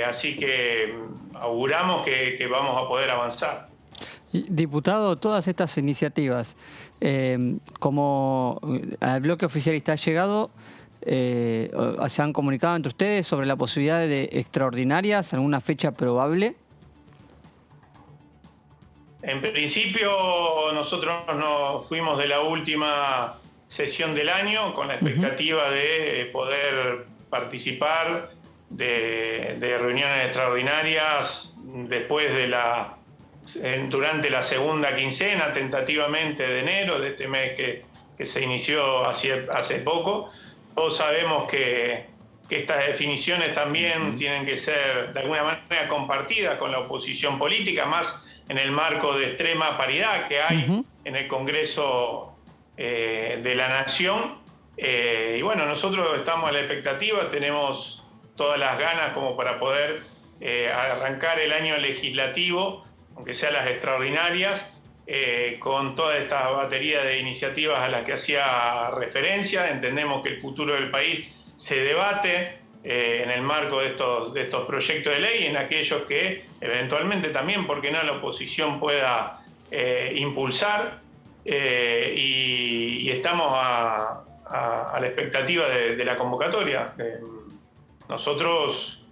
Así que auguramos que vamos a poder avanzar. Diputado, todas estas iniciativas, como al bloque oficialista ha llegado, ¿se han comunicado entre ustedes sobre la posibilidad de extraordinarias, alguna fecha probable? En principio, nosotros nos fuimos de la última sesión del año con la expectativa de poder participar de reuniones extraordinarias después durante la segunda quincena, tentativamente de enero, de este mes que se inició hace poco. Todos sabemos que estas definiciones también tienen que ser de alguna manera compartidas con la oposición política, más en el marco de extrema paridad que hay en el Congreso de la Nación. Y bueno, nosotros estamos a la expectativa, tenemos todas las ganas como para poder arrancar el año legislativo, aunque sean las extraordinarias, con toda esta batería de iniciativas a las que hacía referencia. Entendemos que el futuro del país se debate en el marco de estos proyectos de ley, en aquellos que eventualmente también, ¿por qué no?, la oposición pueda impulsar, y estamos a la expectativa de la convocatoria. Nosotros,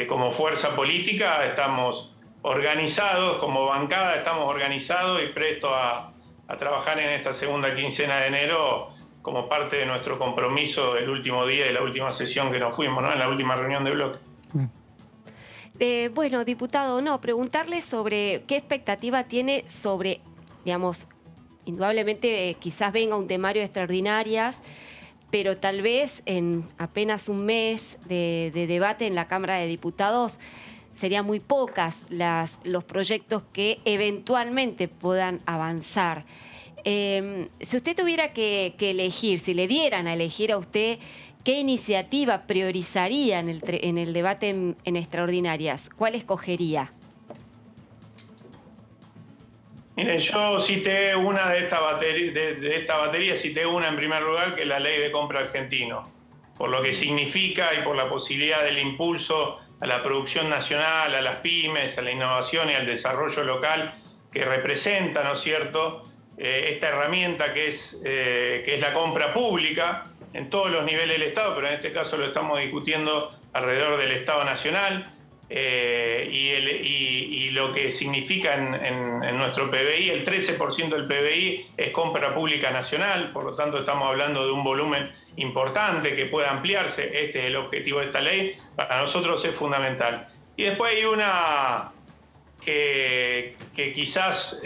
como fuerza política, estamos organizados, como bancada estamos organizados y prestos a trabajar en esta segunda quincena de enero como parte de nuestro compromiso del último día de la última sesión que nos fuimos, ¿no?, en la última reunión de bloque. Bueno, diputado, preguntarle sobre qué expectativa tiene sobre, digamos, indudablemente quizás venga un temario de extraordinarias, pero tal vez en apenas un mes de debate en la Cámara de Diputados serían muy pocas los proyectos que eventualmente puedan avanzar. Si usted tuviera que elegir, si le dieran a elegir a usted qué iniciativa priorizaría en el debate en extraordinarias, ¿cuál escogería? Mire, yo cité una de esta batería, cité una en primer lugar, que es la Ley de Compra Argentino, por lo que significa y por la posibilidad del impulso a la producción nacional, a las pymes, a la innovación y al desarrollo local que representa, ¿no es cierto?, esta herramienta que es la compra pública en todos los niveles del Estado, pero en este caso lo estamos discutiendo alrededor del Estado Nacional, y lo que significa en nuestro PBI, el 13% del PBI es compra pública nacional, por lo tanto estamos hablando de un volumen importante que puede ampliarse. Este es el objetivo de esta ley, para nosotros es fundamental. Y después hay una que quizás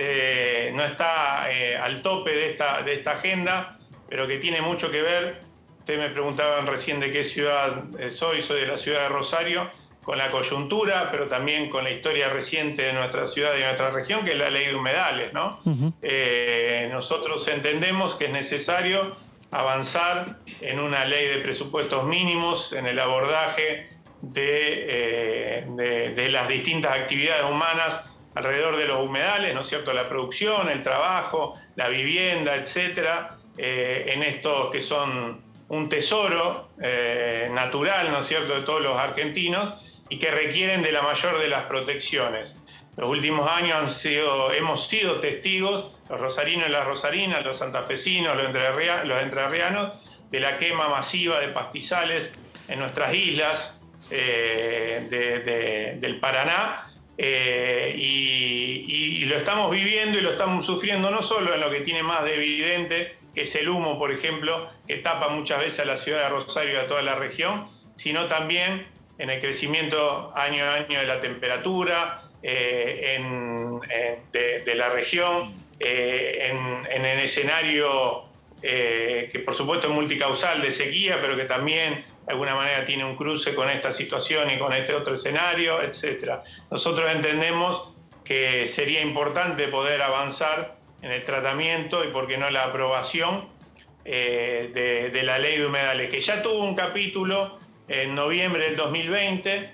no está al tope de esta agenda, pero que tiene mucho que ver. Ustedes me preguntaban recién de qué ciudad soy de la ciudad de Rosario, con la coyuntura, pero también con la historia reciente de nuestra ciudad y de nuestra región, que es la ley de humedales, ¿no? Nosotros entendemos que es necesario avanzar en una ley de presupuestos mínimos, en el abordaje de las distintas actividades humanas alrededor de los humedales, ¿no es cierto?, la producción, el trabajo, la vivienda, etcétera, en estos que son un tesoro natural, ¿no es cierto?, de todos los argentinos, y que requieren de la mayor de las protecciones. Los últimos años hemos sido testigos, los rosarinos y las rosarinas, los santafesinos, los entrerrianos, de la quema masiva de pastizales en nuestras islas del Paraná, y lo estamos viviendo y lo estamos sufriendo no solo en lo que tiene más de evidente, que es el humo, por ejemplo, que tapa muchas veces a la ciudad de Rosario y a toda la región, sino también en el crecimiento año a año de la temperatura de la región, en el escenario que por supuesto es multicausal de sequía, pero que también de alguna manera tiene un cruce con esta situación y con este otro escenario, etc. Nosotros entendemos que sería importante poder avanzar en el tratamiento y, por qué no, la aprobación de la ley de humedales, que ya tuvo un capítulo en noviembre del 2020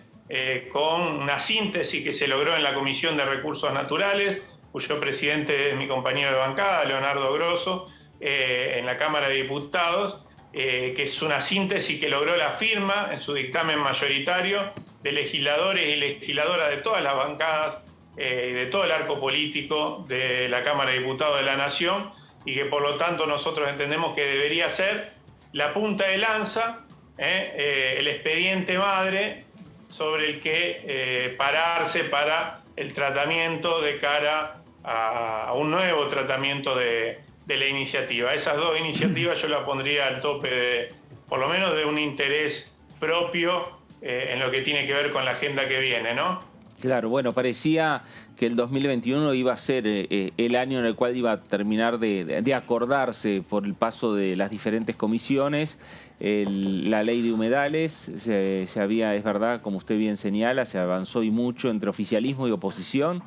con una síntesis que se logró en la Comisión de Recursos Naturales, cuyo presidente es mi compañero de bancada, Leonardo Grosso, en la Cámara de Diputados, que es una síntesis que logró la firma en su dictamen mayoritario de legisladores y legisladoras de todas las bancadas y de todo el arco político de la Cámara de Diputados de la Nación, y que por lo tanto nosotros entendemos que debería ser la punta de lanza, el expediente madre sobre el que pararse para el tratamiento de cara a un nuevo tratamiento de la iniciativa. Esas dos iniciativas yo las pondría al tope por lo menos de un interés propio en lo que tiene que ver con la agenda que viene, ¿no? Claro, bueno, parecía que el 2021 iba a ser el año en el cual iba a terminar de acordarse por el paso de las diferentes comisiones. La ley de humedales se había, es verdad, como usted bien señala, se avanzó y mucho entre oficialismo y oposición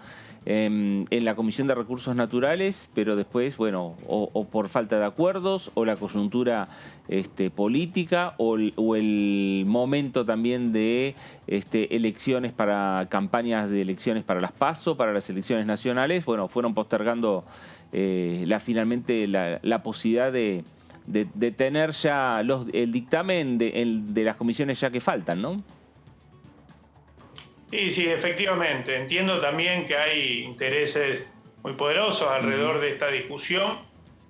en la Comisión de Recursos Naturales, pero después, bueno, o por falta de acuerdos, o la coyuntura política, o el momento también de elecciones para campañas de elecciones para las PASO, para las elecciones nacionales, bueno, fueron postergando finalmente la posibilidad de tener ya el dictamen de las comisiones ya que faltan, ¿no? Sí, efectivamente. Entiendo también que hay intereses muy poderosos alrededor de esta discusión,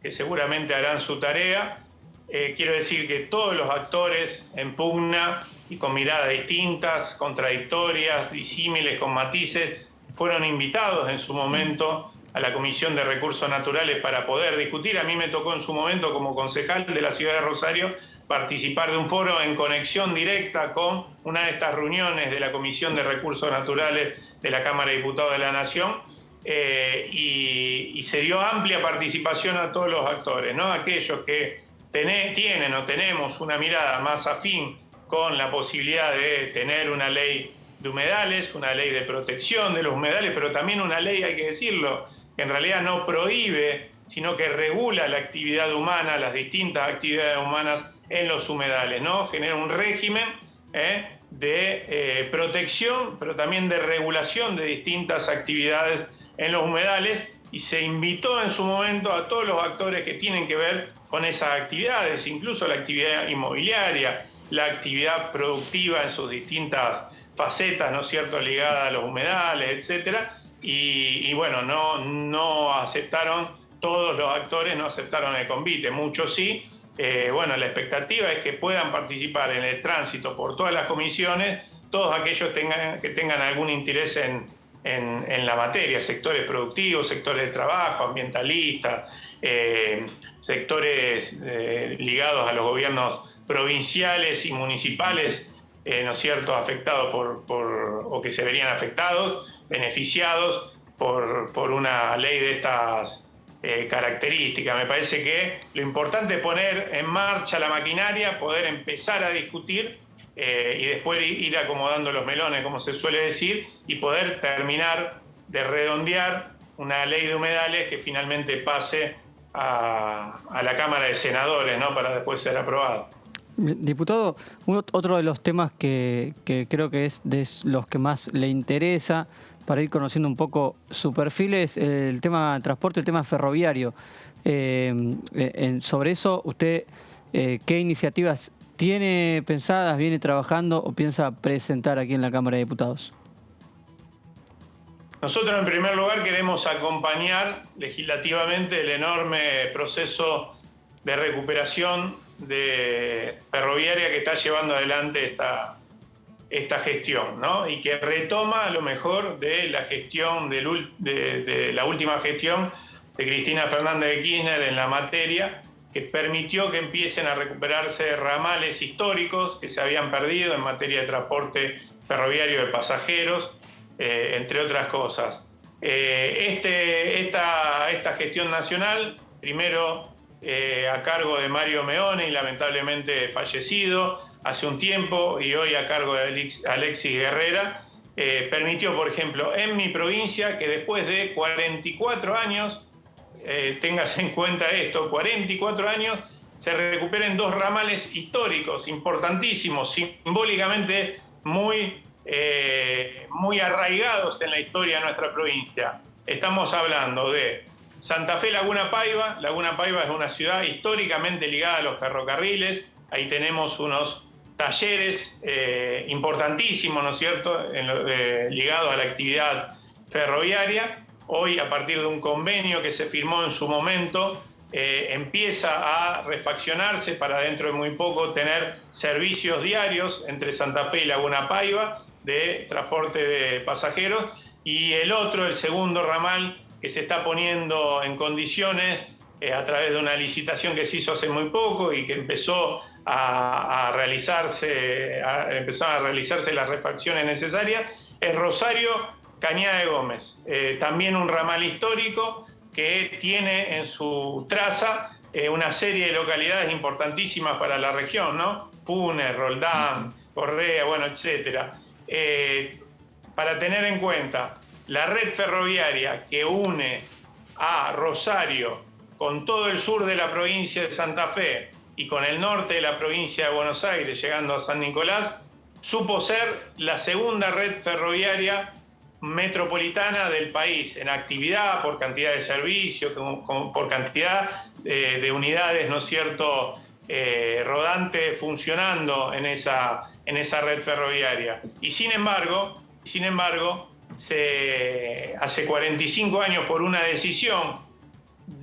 que seguramente harán su tarea. Quiero decir que todos los actores en pugna y con miradas distintas, contradictorias, disímiles, con matices, fueron invitados en su momento a la Comisión de Recursos Naturales para poder discutir. A mí me tocó en su momento, como concejal de la ciudad de Rosario, participar de un foro en conexión directa con una de estas reuniones de la Comisión de Recursos Naturales de la Cámara de Diputados de la Nación, y se dio amplia participación a todos los actores, ¿no? Aquellos que tienen o tenemos una mirada más afín con la posibilidad de tener una ley de humedales, una ley de protección de los humedales, pero también una ley, hay que decirlo, que en realidad no prohíbe, sino que regula la actividad humana, las distintas actividades humanas en los humedales, ¿no? Genera un régimen de protección, pero también de regulación de distintas actividades en los humedales, y se invitó en su momento a todos los actores que tienen que ver con esas actividades, incluso la actividad inmobiliaria, la actividad productiva en sus distintas facetas, ¿no es cierto?, ligada a los humedales, etcétera, y bueno, no aceptaron, todos los actores no aceptaron el convite, muchos sí. Bueno, la expectativa es que puedan participar en el tránsito por todas las comisiones, todos aquellos que tengan algún interés en la materia, sectores productivos, sectores de trabajo, ambientalistas, sectores ligados a los gobiernos provinciales y municipales, ¿no es cierto?, afectados o que se verían afectados, beneficiados por una ley de estas características. Me parece que lo importante es poner en marcha la maquinaria, poder empezar a discutir y después ir acomodando los melones, como se suele decir, y poder terminar de redondear una ley de humedales que finalmente pase a la Cámara de Senadores, ¿no?, para después ser aprobado. Diputado, otro de los temas que creo que es de los que más le interesa, para ir conociendo un poco su perfil, es el tema de transporte, el tema ferroviario. Sobre eso, ¿usted qué iniciativas tiene pensadas, viene trabajando o piensa presentar aquí en la Cámara de Diputados? Nosotros, en primer lugar, queremos acompañar legislativamente el enorme proceso de recuperación ferroviaria que está llevando adelante esta gestión, ¿no? Y que retoma a lo mejor de la gestión, de la última gestión de Cristina Fernández de Kirchner en la materia, que permitió que empiecen a recuperarse ramales históricos que se habían perdido en materia de transporte ferroviario de pasajeros, entre otras cosas. Esta gestión nacional, primero a cargo de Mario Meone, y lamentablemente fallecido hace un tiempo, y hoy a cargo de Alexis Guerrera, permitió, por ejemplo, en mi provincia, que después de 44 años, téngase en cuenta esto, 44 años, se recuperen 2 ramales históricos, importantísimos, simbólicamente muy arraigados en la historia de nuestra provincia. Estamos hablando de Santa Fe, Laguna Paiva. Laguna Paiva es una ciudad históricamente ligada a los ferrocarriles. Ahí tenemos unos talleres importantísimos, ¿no es cierto?, ligados a la actividad ferroviaria. Hoy, a partir de un convenio que se firmó en su momento, empieza a refaccionarse para dentro de muy poco tener servicios diarios entre Santa Fe y Laguna Paiva de transporte de pasajeros. Y el segundo ramal que se está poniendo en condiciones a través de una licitación que se hizo hace muy poco y que empezaron a realizarse las refacciones necesarias, es Rosario Cañada de Gómez, también un ramal histórico que tiene en su traza una serie de localidades importantísimas para la región, ¿no? Funes, Roldán, Correa, bueno, etcétera. Para tener en cuenta, la red ferroviaria que une a Rosario con todo el sur de la provincia de Santa Fe y con el norte de la provincia de Buenos Aires, llegando a San Nicolás, supo ser la segunda red ferroviaria metropolitana del país en actividad, por cantidad de servicios, por cantidad de unidades, ¿no es cierto?, rodantes funcionando en esa red ferroviaria. Y sin embargo, hace 45 años, por una decisión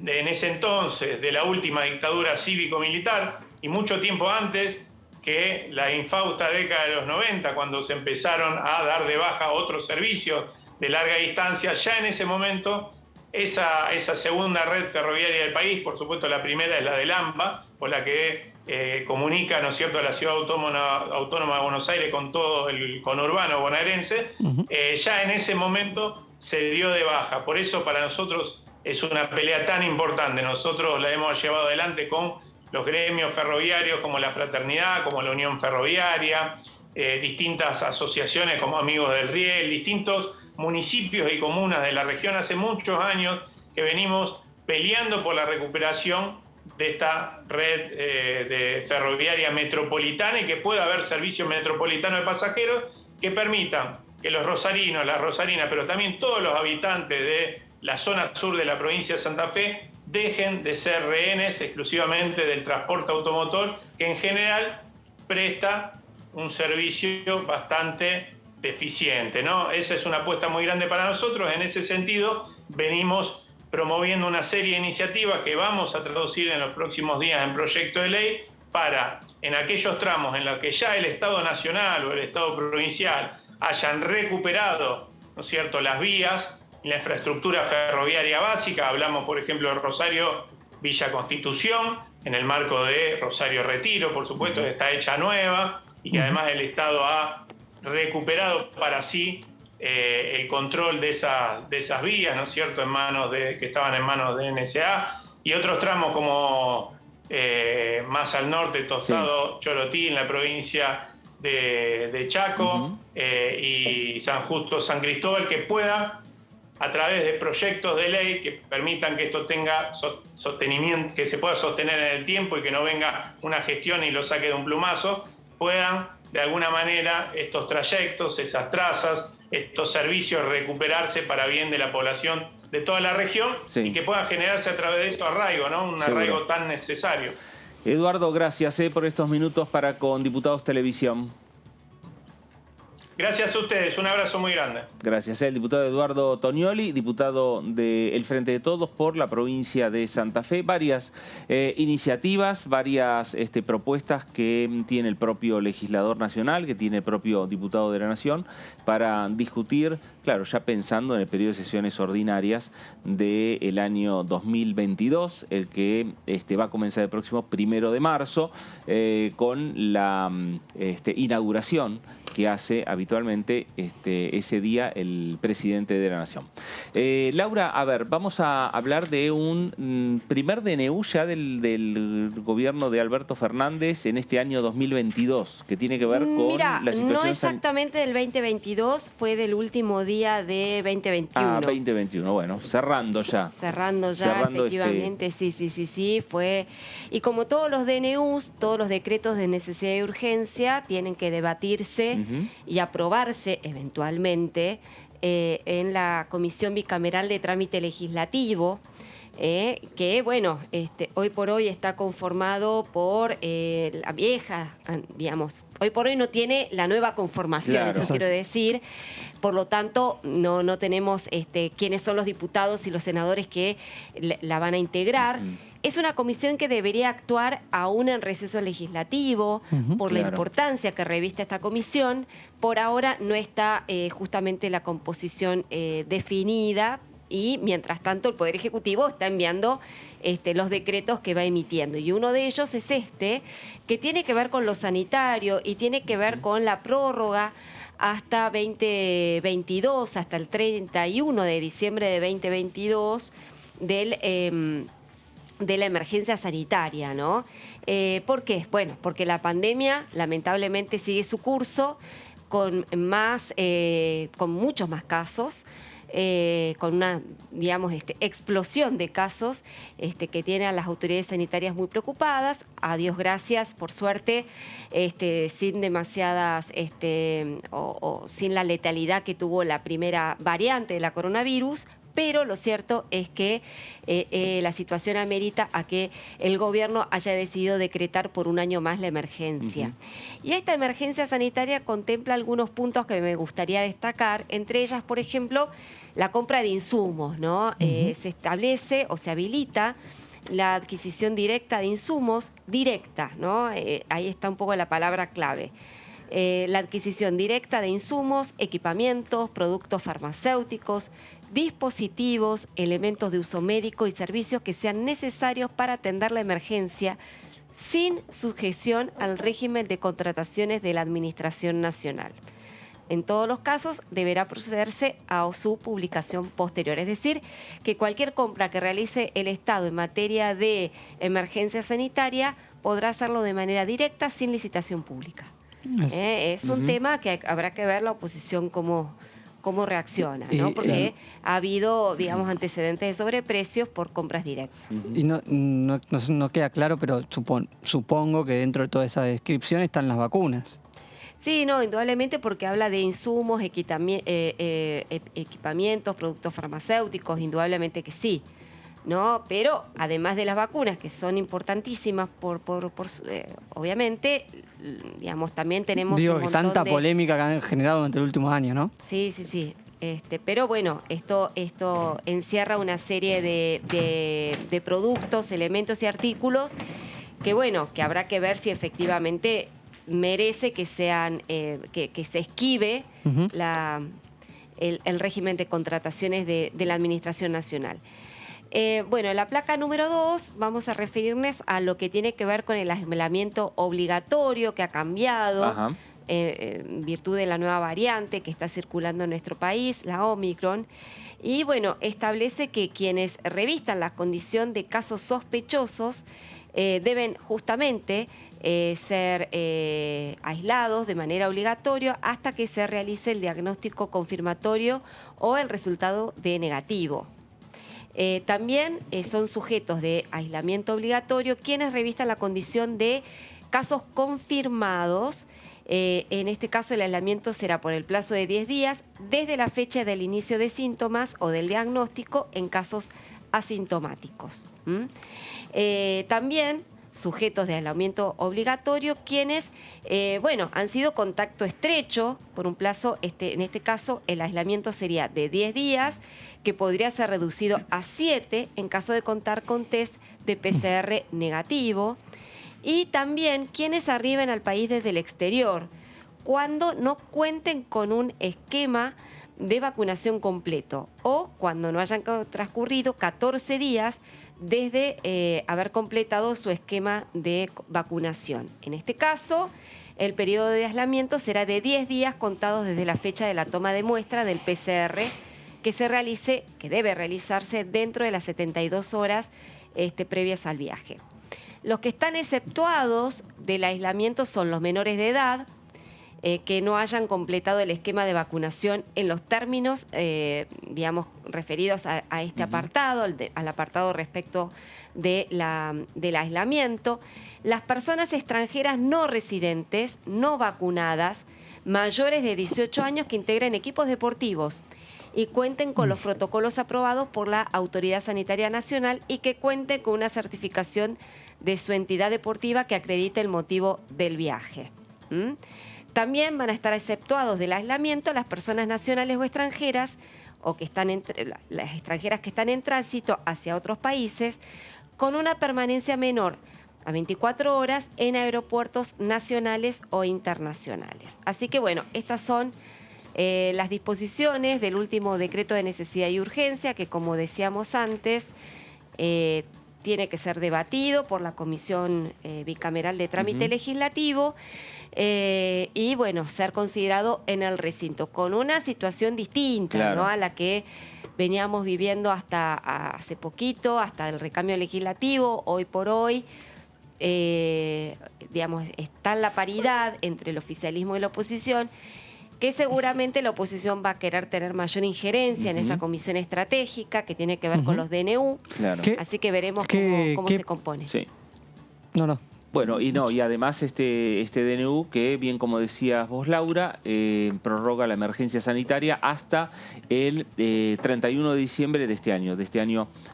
en ese entonces de la última dictadura cívico-militar, y mucho tiempo antes, que la infausta década de los 90, cuando se empezaron a dar de baja otros servicios de larga distancia, ya en ese momento esa segunda red ferroviaria del país, por supuesto la primera es la del AMBA, o la que comunica, ¿no es cierto?, a la ciudad autónoma de Buenos Aires con todo el conurbano bonaerense, ya en ese momento se dio de baja. Por eso para nosotros es una pelea tan importante. Nosotros la hemos llevado adelante con los gremios ferroviarios como la Fraternidad, como la Unión Ferroviaria, distintas asociaciones como Amigos del Riel, distintos municipios y comunas de la región. Hace muchos años que venimos peleando por la recuperación de esta red de ferroviaria metropolitana y que pueda haber servicios metropolitanos de pasajeros que permitan que los rosarinos, las rosarinas, pero también todos los habitantes de la zona sur de la provincia de Santa Fe dejen de ser rehenes exclusivamente del transporte automotor, que en general presta un servicio bastante deficiente, ¿no? Esa es una apuesta muy grande para nosotros. En ese sentido, venimos promoviendo una serie de iniciativas que vamos a traducir en los próximos días en proyecto de ley para, en aquellos tramos en los que ya el Estado Nacional o el Estado Provincial hayan recuperado, ¿no es cierto?, las vías, la infraestructura ferroviaria básica. Hablamos, por ejemplo, de Rosario Villa Constitución, en el marco de Rosario Retiro, por supuesto, que está hecha nueva y que además el Estado ha recuperado para sí el control de esas vías, ¿no es cierto?, que estaban en manos de NSA, y otros tramos como más al norte, Tostado, sí, Chorotí, en la provincia de Chaco, y San Justo, San Cristóbal, que pueda, a través de proyectos de ley que permitan que esto tenga sostenimiento, que se pueda sostener en el tiempo y que no venga una gestión y lo saque de un plumazo, puedan de alguna manera estos trayectos, esas trazas, estos servicios recuperarse para bien de la población de toda la región, sí, y que pueda generarse a través de esto arraigo, ¿no? Un arraigo tan necesario. Eduardo, gracias por estos minutos para Con Diputados Televisión. Gracias a ustedes, un abrazo muy grande. Gracias. El diputado Eduardo Tonioli, diputado del Frente de Todos por la provincia de Santa Fe. Varias iniciativas, varias propuestas que tiene el propio legislador nacional, que tiene el propio diputado de la Nación, para discutir, claro, ya pensando en el periodo de sesiones ordinarias del año 2022, el que va a comenzar el próximo 1 de marzo, con la inauguración que hace habitualmente ese día el presidente de la Nación. Laura, a ver, vamos a hablar de un primer DNU ya del gobierno de Alberto Fernández en este año 2022, que tiene que ver con la situación... No exactamente del 2022, fue del último día de 2021. Ah, 2021, bueno, cerrando ya. Cerrando, efectivamente, sí, fue... Y como todos los DNUs, todos los decretos de necesidad y urgencia tienen que debatirse y aprobarse eventualmente en la Comisión Bicameral de Trámite Legislativo, que, bueno, hoy por hoy está conformado por la vieja, digamos, hoy por hoy no tiene la nueva conformación, claro. Eso quiero decir. Por lo tanto, no tenemos quiénes son los diputados y los senadores que la van a integrar. Es una comisión que debería actuar aún en receso legislativo por la importancia que reviste esta comisión. Por ahora no está justamente la composición definida y, mientras tanto, el Poder Ejecutivo está enviando los decretos que va emitiendo. Y uno de ellos es que tiene que ver con lo sanitario y tiene que ver con la prórroga hasta 2022, hasta el 31 de diciembre de 2022 de la emergencia sanitaria, ¿no? ¿Por qué? Bueno, porque la pandemia lamentablemente sigue su curso con muchos más casos, con una, digamos, explosión de casos que tiene a las autoridades sanitarias muy preocupadas. A Dios gracias, por suerte, sin demasiadas, o sin la letalidad que tuvo la primera variante de la coronavirus. Pero lo cierto es que la situación amerita a que el gobierno haya decidido decretar por un año más la emergencia. Y esta emergencia sanitaria contempla algunos puntos que me gustaría destacar, entre ellas, por ejemplo, la compra de insumos, ¿no? Se establece o se habilita la adquisición directa de insumos, directa, ¿no? Ahí está un poco la palabra clave. La adquisición directa de insumos, equipamientos, productos farmacéuticos, dispositivos, elementos de uso médico y servicios que sean necesarios para atender la emergencia sin sujeción al régimen de contrataciones de la Administración Nacional. En todos los casos deberá procederse a su publicación posterior. Es decir, que cualquier compra que realice el Estado en materia de emergencia sanitaria podrá hacerlo de manera directa sin licitación pública. Es un tema que habrá que ver la oposición cómo reacciona, ¿no? Porque ha habido, digamos, antecedentes de sobreprecios por compras directas. Y no queda claro, pero supongo que dentro de toda esa descripción están las vacunas. Sí, no, indudablemente, porque habla de insumos, equipamientos, productos farmacéuticos, indudablemente que sí, ¿no? Pero además de las vacunas, que son importantísimas obviamente, digamos, también tenemos un montón tanta polémica que han generado durante el último año, ¿no? Sí. Pero bueno, esto encierra una serie de productos, elementos y artículos que, bueno, que habrá que ver si efectivamente merece que sean que se esquive el régimen de contrataciones de la Administración Nacional. Bueno, en la placa número 2 vamos a referirnos a lo que tiene que ver con el aislamiento obligatorio que ha cambiado en virtud de la nueva variante que está circulando en nuestro país, la Omicron. Y bueno, establece que quienes revistan la condición de casos sospechosos deben justamente ser aislados de manera obligatoria hasta que se realice el diagnóstico confirmatorio o el resultado de negativo. También son sujetos de aislamiento obligatorio quienes revistan la condición de casos confirmados. En este caso, el aislamiento será por el plazo de 10 días desde la fecha del inicio de síntomas o del diagnóstico en casos asintomáticos. También sujetos de aislamiento obligatorio quienes, han sido contacto estrecho por un plazo, en este caso el aislamiento sería de 10 días, que podría ser reducido a 7 en caso de contar con test de PCR negativo. Y también quienes arriben al país desde el exterior, cuando no cuenten con un esquema de vacunación completo o cuando no hayan transcurrido 14 días desde haber completado su esquema de vacunación. En este caso, el periodo de aislamiento será de 10 días contados desde la fecha de la toma de muestra del PCR que debe realizarse dentro de las 72 horas previas al viaje. Los que están exceptuados del aislamiento son los menores de edad, que no hayan completado el esquema de vacunación en los términos, referidos a este apartado, al apartado respecto del aislamiento. Las personas extranjeras no residentes, no vacunadas, mayores de 18 años que integren equipos deportivos y cuenten con los protocolos aprobados por la Autoridad Sanitaria Nacional y que cuenten con una certificación de su entidad deportiva que acredite el motivo del viaje. También van a estar exceptuados del aislamiento las personas nacionales o extranjeras, o que están las extranjeras que están en tránsito hacia otros países, con una permanencia menor a 24 horas en aeropuertos nacionales o internacionales. Así que bueno, estas son las disposiciones del último decreto de necesidad y urgencia, que como decíamos antes, tiene que ser debatido por la Comisión Bicameral de Trámite Legislativo y bueno, ser considerado en el recinto, con una situación distinta, claro, ¿no?, a la que veníamos viviendo hasta hace poquito, hasta el recambio legislativo. Hoy por hoy, está la paridad entre el oficialismo y la oposición, que seguramente la oposición va a querer tener mayor injerencia en esa comisión estratégica que tiene que ver con los DNU. Claro. Así que veremos cómo se compone. Sí. No. Bueno, y además este DNU que, bien como decías vos, Laura, prorroga la emergencia sanitaria hasta el 31 de diciembre de este año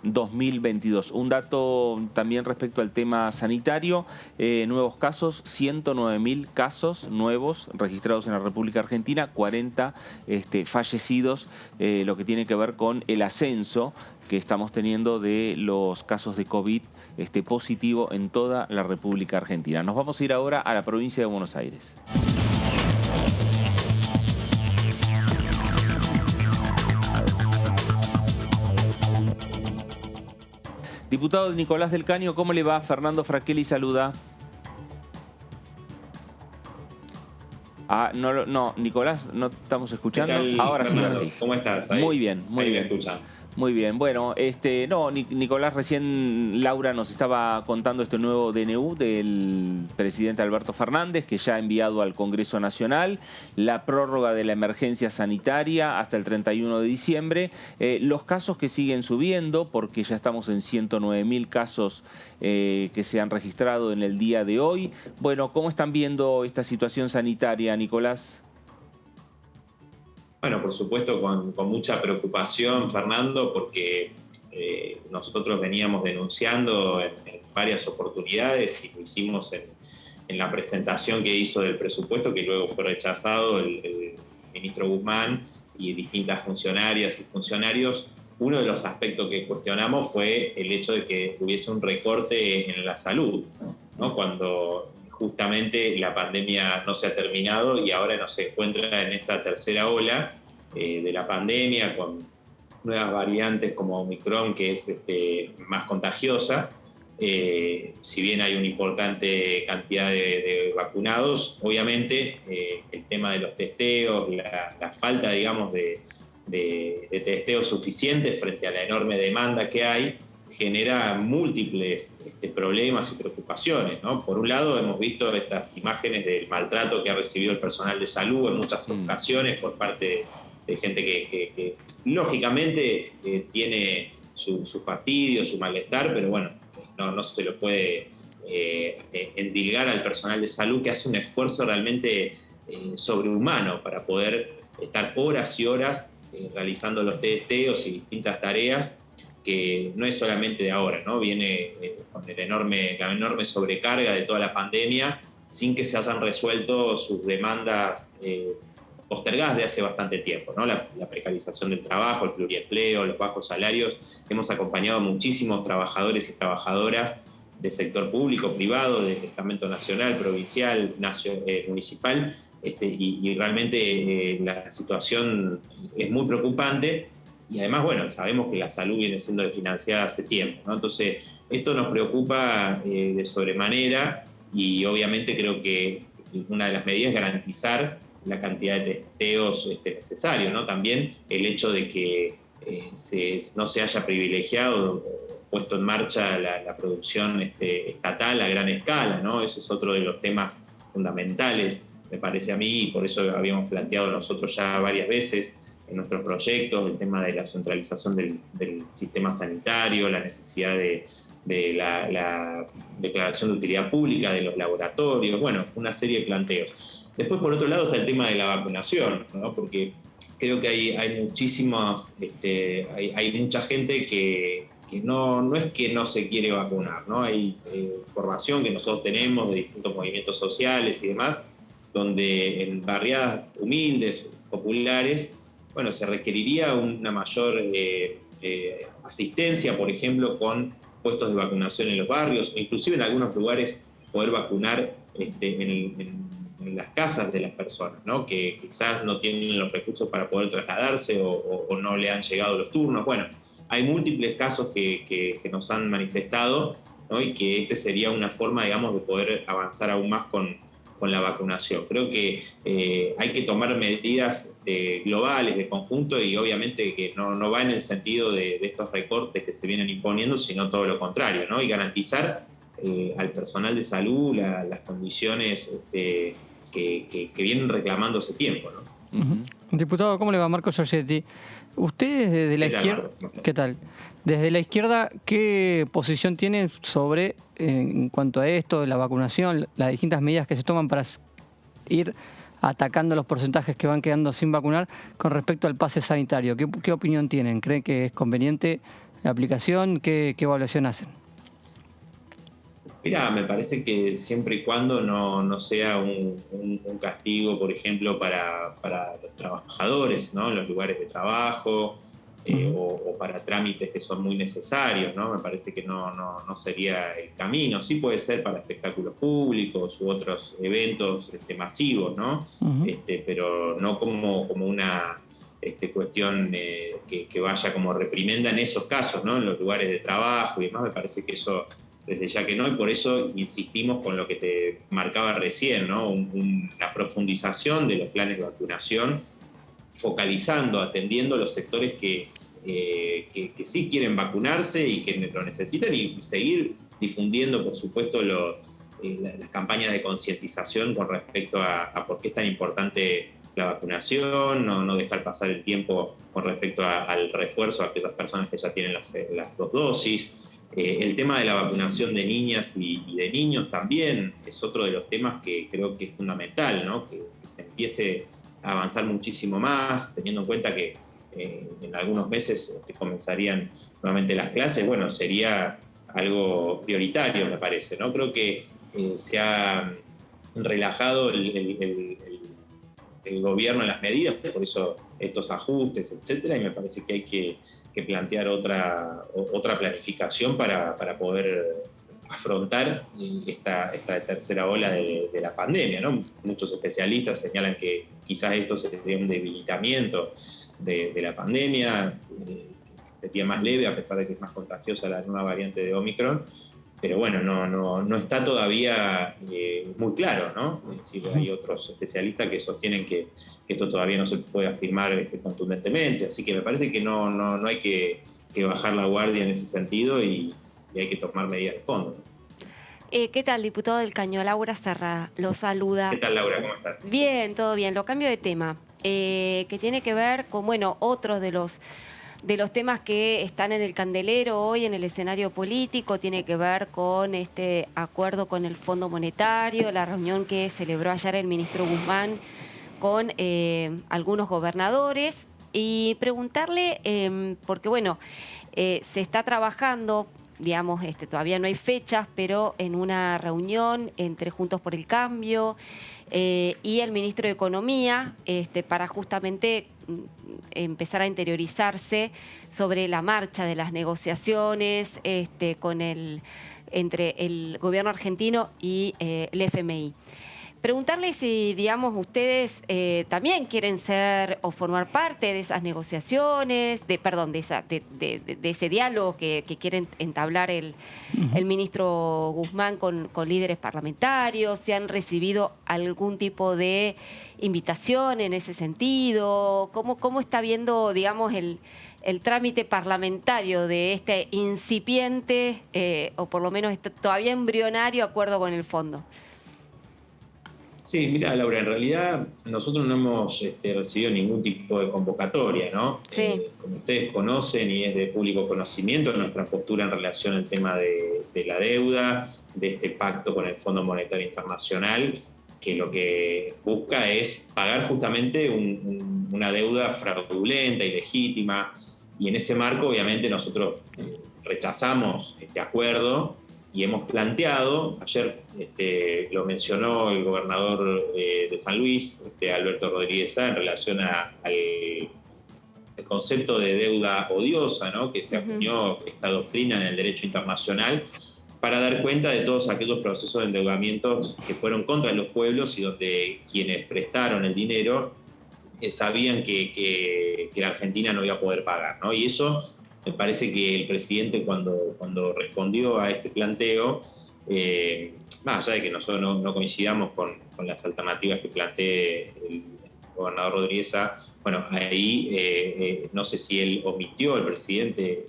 2022. Un dato también respecto al tema sanitario, nuevos casos, 109.000 casos nuevos registrados en la República Argentina, 40 fallecidos, lo que tiene que ver con el ascenso que estamos teniendo de los casos de COVID positivo en toda la República Argentina. Nos vamos a ir ahora a la provincia de Buenos Aires. Diputado Nicolás del Caño, ¿cómo le va? Fernando Fraschelli saluda. No, Nicolás, no estamos escuchando. Ahora sí. ¿Cómo estás? Muy bien, muy bien. Me escuchan. Muy bien, bueno, Nicolás, recién Laura nos estaba contando este nuevo DNU del presidente Alberto Fernández, que ya ha enviado al Congreso Nacional, la prórroga de la emergencia sanitaria hasta el 31 de diciembre, los casos que siguen subiendo, porque ya estamos en 109.000 casos que se han registrado en el día de hoy. Bueno, ¿cómo están viendo esta situación sanitaria, Nicolás? Bueno, por supuesto, con mucha preocupación, Fernando, porque nosotros veníamos denunciando en varias oportunidades y lo hicimos en la presentación que hizo del presupuesto, que luego fue rechazado el ministro Guzmán y distintas funcionarias y funcionarios. Uno de los aspectos que cuestionamos fue el hecho de que hubiese un recorte en la salud, ¿no?, cuando justamente la pandemia no se ha terminado y ahora nos encuentra en esta tercera ola de la pandemia con nuevas variantes como Omicron, que es más contagiosa. Si bien hay una importante cantidad de vacunados, obviamente el tema de los testeos, la falta, digamos, de testeos suficientes frente a la enorme demanda que hay, genera múltiples problemas y preocupaciones, ¿no? Por un lado, hemos visto estas imágenes del maltrato que ha recibido el personal de salud en muchas ocasiones por parte de gente que lógicamente tiene su fastidio, su malestar, pero bueno, no se lo puede endilgar al personal de salud, que hace un esfuerzo realmente sobrehumano para poder estar horas y horas realizando los testeos y distintas tareas, que no es solamente de ahora, ¿no? Viene con la enorme sobrecarga de toda la pandemia, sin que se hayan resuelto sus demandas postergadas de hace bastante tiempo, ¿no? La precarización del trabajo, el pluriempleo, los bajos salarios. Hemos acompañado a muchísimos trabajadores y trabajadoras del sector público, privado, del estamento nacional, provincial, municipal, y realmente la situación es muy preocupante. Y además, bueno, sabemos que la salud viene siendo desfinanciada hace tiempo, ¿no? Entonces, esto nos preocupa de sobremanera y obviamente creo que una de las medidas es garantizar la cantidad de testeos necesarios, ¿no? También el hecho de que no se haya privilegiado o puesto en marcha la producción estatal a gran escala, ¿no? Ese es otro de los temas fundamentales, me parece a mí, y por eso habíamos planteado nosotros ya varias veces en nuestros proyectos el tema de la centralización del sistema sanitario, la necesidad de la declaración de utilidad pública de los laboratorios, bueno, una serie de planteos. Después, por otro lado, está el tema de la vacunación, ¿no? Porque creo que hay muchísimas, hay mucha gente que no es que no se quiere vacunar, ¿no? Hay formación que nosotros tenemos de distintos movimientos sociales y demás, donde en barriadas humildes, populares, bueno, se requeriría una mayor asistencia, por ejemplo, con puestos de vacunación en los barrios, o inclusive en algunos lugares poder vacunar en las casas de las personas, ¿no? Que quizás no tienen los recursos para poder trasladarse o no le han llegado los turnos. Bueno, hay múltiples casos que nos han manifestado, ¿no? Y que sería una forma, digamos, de poder avanzar aún más con la vacunación. Creo que hay que tomar medidas globales, de conjunto, y obviamente que no va en el sentido de estos recortes que se vienen imponiendo, sino todo lo contrario, ¿no? Y garantizar al personal de salud las condiciones que vienen reclamando hace tiempo, ¿no? Uh-huh. Diputado, ¿cómo le va? Marco Giorgetti. Ustedes desde la izquierda, ¿qué tal? Desde la izquierda, ¿qué posición tienen sobre, en cuanto a esto, la vacunación, las distintas medidas que se toman para ir atacando los porcentajes que van quedando sin vacunar con respecto al pase sanitario? ¿Qué opinión tienen? ¿Creen que es conveniente la aplicación? ¿Qué evaluación hacen? Mira, me parece que siempre y cuando no sea un castigo, por ejemplo, para los trabajadores, ¿no? En los lugares de trabajo, o para trámites que son muy necesarios, ¿no? Me parece que no sería el camino. Sí puede ser para espectáculos públicos u otros eventos masivos, ¿no? Pero no como una cuestión que vaya como reprimenda en esos casos, ¿no? En los lugares de trabajo y demás. Me parece que eso desde ya que no, y por eso insistimos con lo que te marcaba recién, ¿no? La profundización de los planes de vacunación, focalizando, atendiendo los sectores que sí quieren vacunarse y que lo necesitan, y seguir difundiendo, por supuesto, las campañas de concientización con respecto a por qué es tan importante la vacunación, no dejar pasar el tiempo con respecto al refuerzo a aquellas personas que ya tienen las 2 dosis. El tema de la vacunación de niñas y de niños también es otro de los temas que creo que es fundamental, ¿no? Que se empiece a avanzar muchísimo más, teniendo en cuenta que en algunos meses comenzarían nuevamente las clases. Bueno, sería algo prioritario, me parece, ¿no? Creo que se ha relajado el gobierno en las medidas, por eso estos ajustes, etcétera, y me parece que hay que plantear otra planificación para poder afrontar esta tercera ola de la pandemia, ¿no? Muchos especialistas señalan que quizás esto sería un debilitamiento de la pandemia, que sería más leve a pesar de que es más contagiosa la nueva variante de Omicron, pero bueno, no está todavía muy claro, ¿no? Es decir, hay otros especialistas que sostienen que esto todavía no se puede afirmar contundentemente, así que me parece que no hay que bajar la guardia en ese sentido y hay que tomar medidas de fondo. ¿Qué tal, diputado del Caño? Laura Serra lo saluda. ¿Qué tal, Laura? ¿Cómo estás? Bien, todo bien. Lo cambio de tema, que tiene que ver con, bueno, otros de los temas que están en el candelero hoy en el escenario político. Tiene que ver con este acuerdo con el Fondo Monetario, la reunión que celebró ayer el ministro Guzmán con algunos gobernadores, y preguntarle, porque bueno, se está trabajando, digamos, todavía no hay fechas, pero en una reunión entre Juntos por el Cambio y el ministro de Economía, para justamente empezar a interiorizarse sobre la marcha de las negociaciones entre el gobierno argentino y el FMI. Preguntarle si, digamos, ustedes también quieren ser o formar parte de esas negociaciones, de ese diálogo que quieren entablar el ministro Guzmán con líderes parlamentarios, si han recibido algún tipo de invitación en ese sentido, cómo está viendo, digamos, el trámite parlamentario de este incipiente, o por lo menos todavía embrionario acuerdo con el fondo. Sí, mira, Laura, en realidad nosotros no hemos recibido ningún tipo de convocatoria, ¿no? Sí. Como ustedes conocen y es de público conocimiento, nuestra postura en relación al tema de la deuda, de este pacto con el Fondo Monetario Internacional, que lo que busca es pagar justamente una deuda fraudulenta, ilegítima, y en ese marco obviamente nosotros rechazamos este acuerdo y hemos planteado, ayer lo mencionó el gobernador de San Luis, Alberto Rodríguez Sá, en relación al concepto de deuda odiosa, ¿no? Que se acuñó esta doctrina en el derecho internacional para dar cuenta de todos aquellos procesos de endeudamientos que fueron contra los pueblos y donde quienes prestaron el dinero sabían que la Argentina no iba a poder pagar, ¿no? Y eso me parece que el presidente cuando respondió a este planteo, más allá de que nosotros no coincidamos con las alternativas que plantee el gobernador Rodríguez Sá, bueno, ahí no sé si él omitió, el presidente,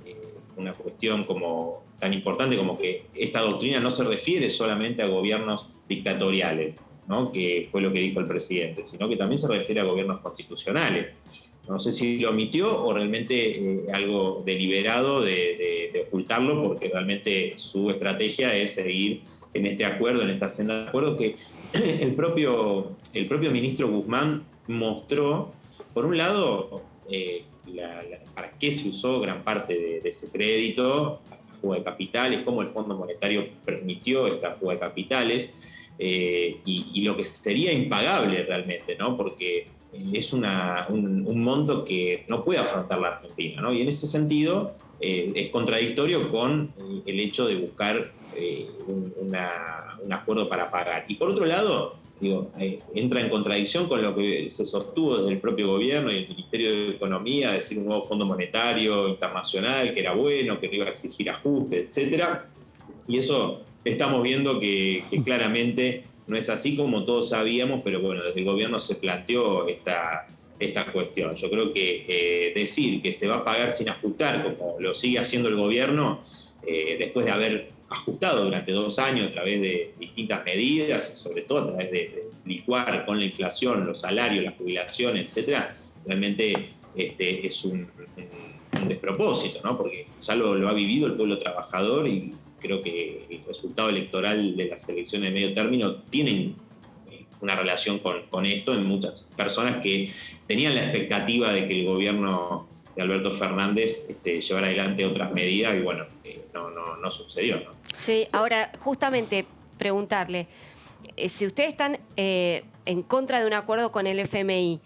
una cuestión como tan importante como que esta doctrina no se refiere solamente a gobiernos dictatoriales, ¿no? Que fue lo que dijo el presidente, sino que también se refiere a gobiernos constitucionales. No sé si lo omitió o realmente algo deliberado de ocultarlo, porque realmente su estrategia es seguir en este acuerdo, en esta senda de acuerdo que el propio ministro Guzmán mostró, por un lado, para qué se usó gran parte de ese crédito, la fuga de capitales, cómo el Fondo Monetario permitió esta fuga de capitales, y lo que sería impagable realmente, ¿no? Porque es un monto que no puede afrontar la Argentina, ¿no? Y en ese sentido es contradictorio con el hecho de buscar un acuerdo para pagar. Y por otro lado, entra en contradicción con lo que se sostuvo desde el propio gobierno y el Ministerio de Economía, decir un nuevo Fondo Monetario Internacional que era bueno, que no iba a exigir ajustes, etcétera. Y eso estamos viendo que claramente no es así como todos sabíamos, pero bueno, desde el gobierno se planteó esta cuestión. Yo creo que decir que se va a pagar sin ajustar, como lo sigue haciendo el gobierno, después de haber ajustado durante 2 años a través de distintas medidas, y sobre todo a través de licuar con la inflación los salarios, las jubilaciones, etcétera, realmente es un despropósito, ¿no? Porque ya lo ha vivido el pueblo trabajador y creo que el resultado electoral de las elecciones de medio término tienen una relación con esto en muchas personas que tenían la expectativa de que el gobierno de Alberto Fernández llevara adelante otras medidas y bueno, no sucedió, ¿no? Sí, ahora justamente preguntarle, si ustedes están en contra de un acuerdo con el FMI,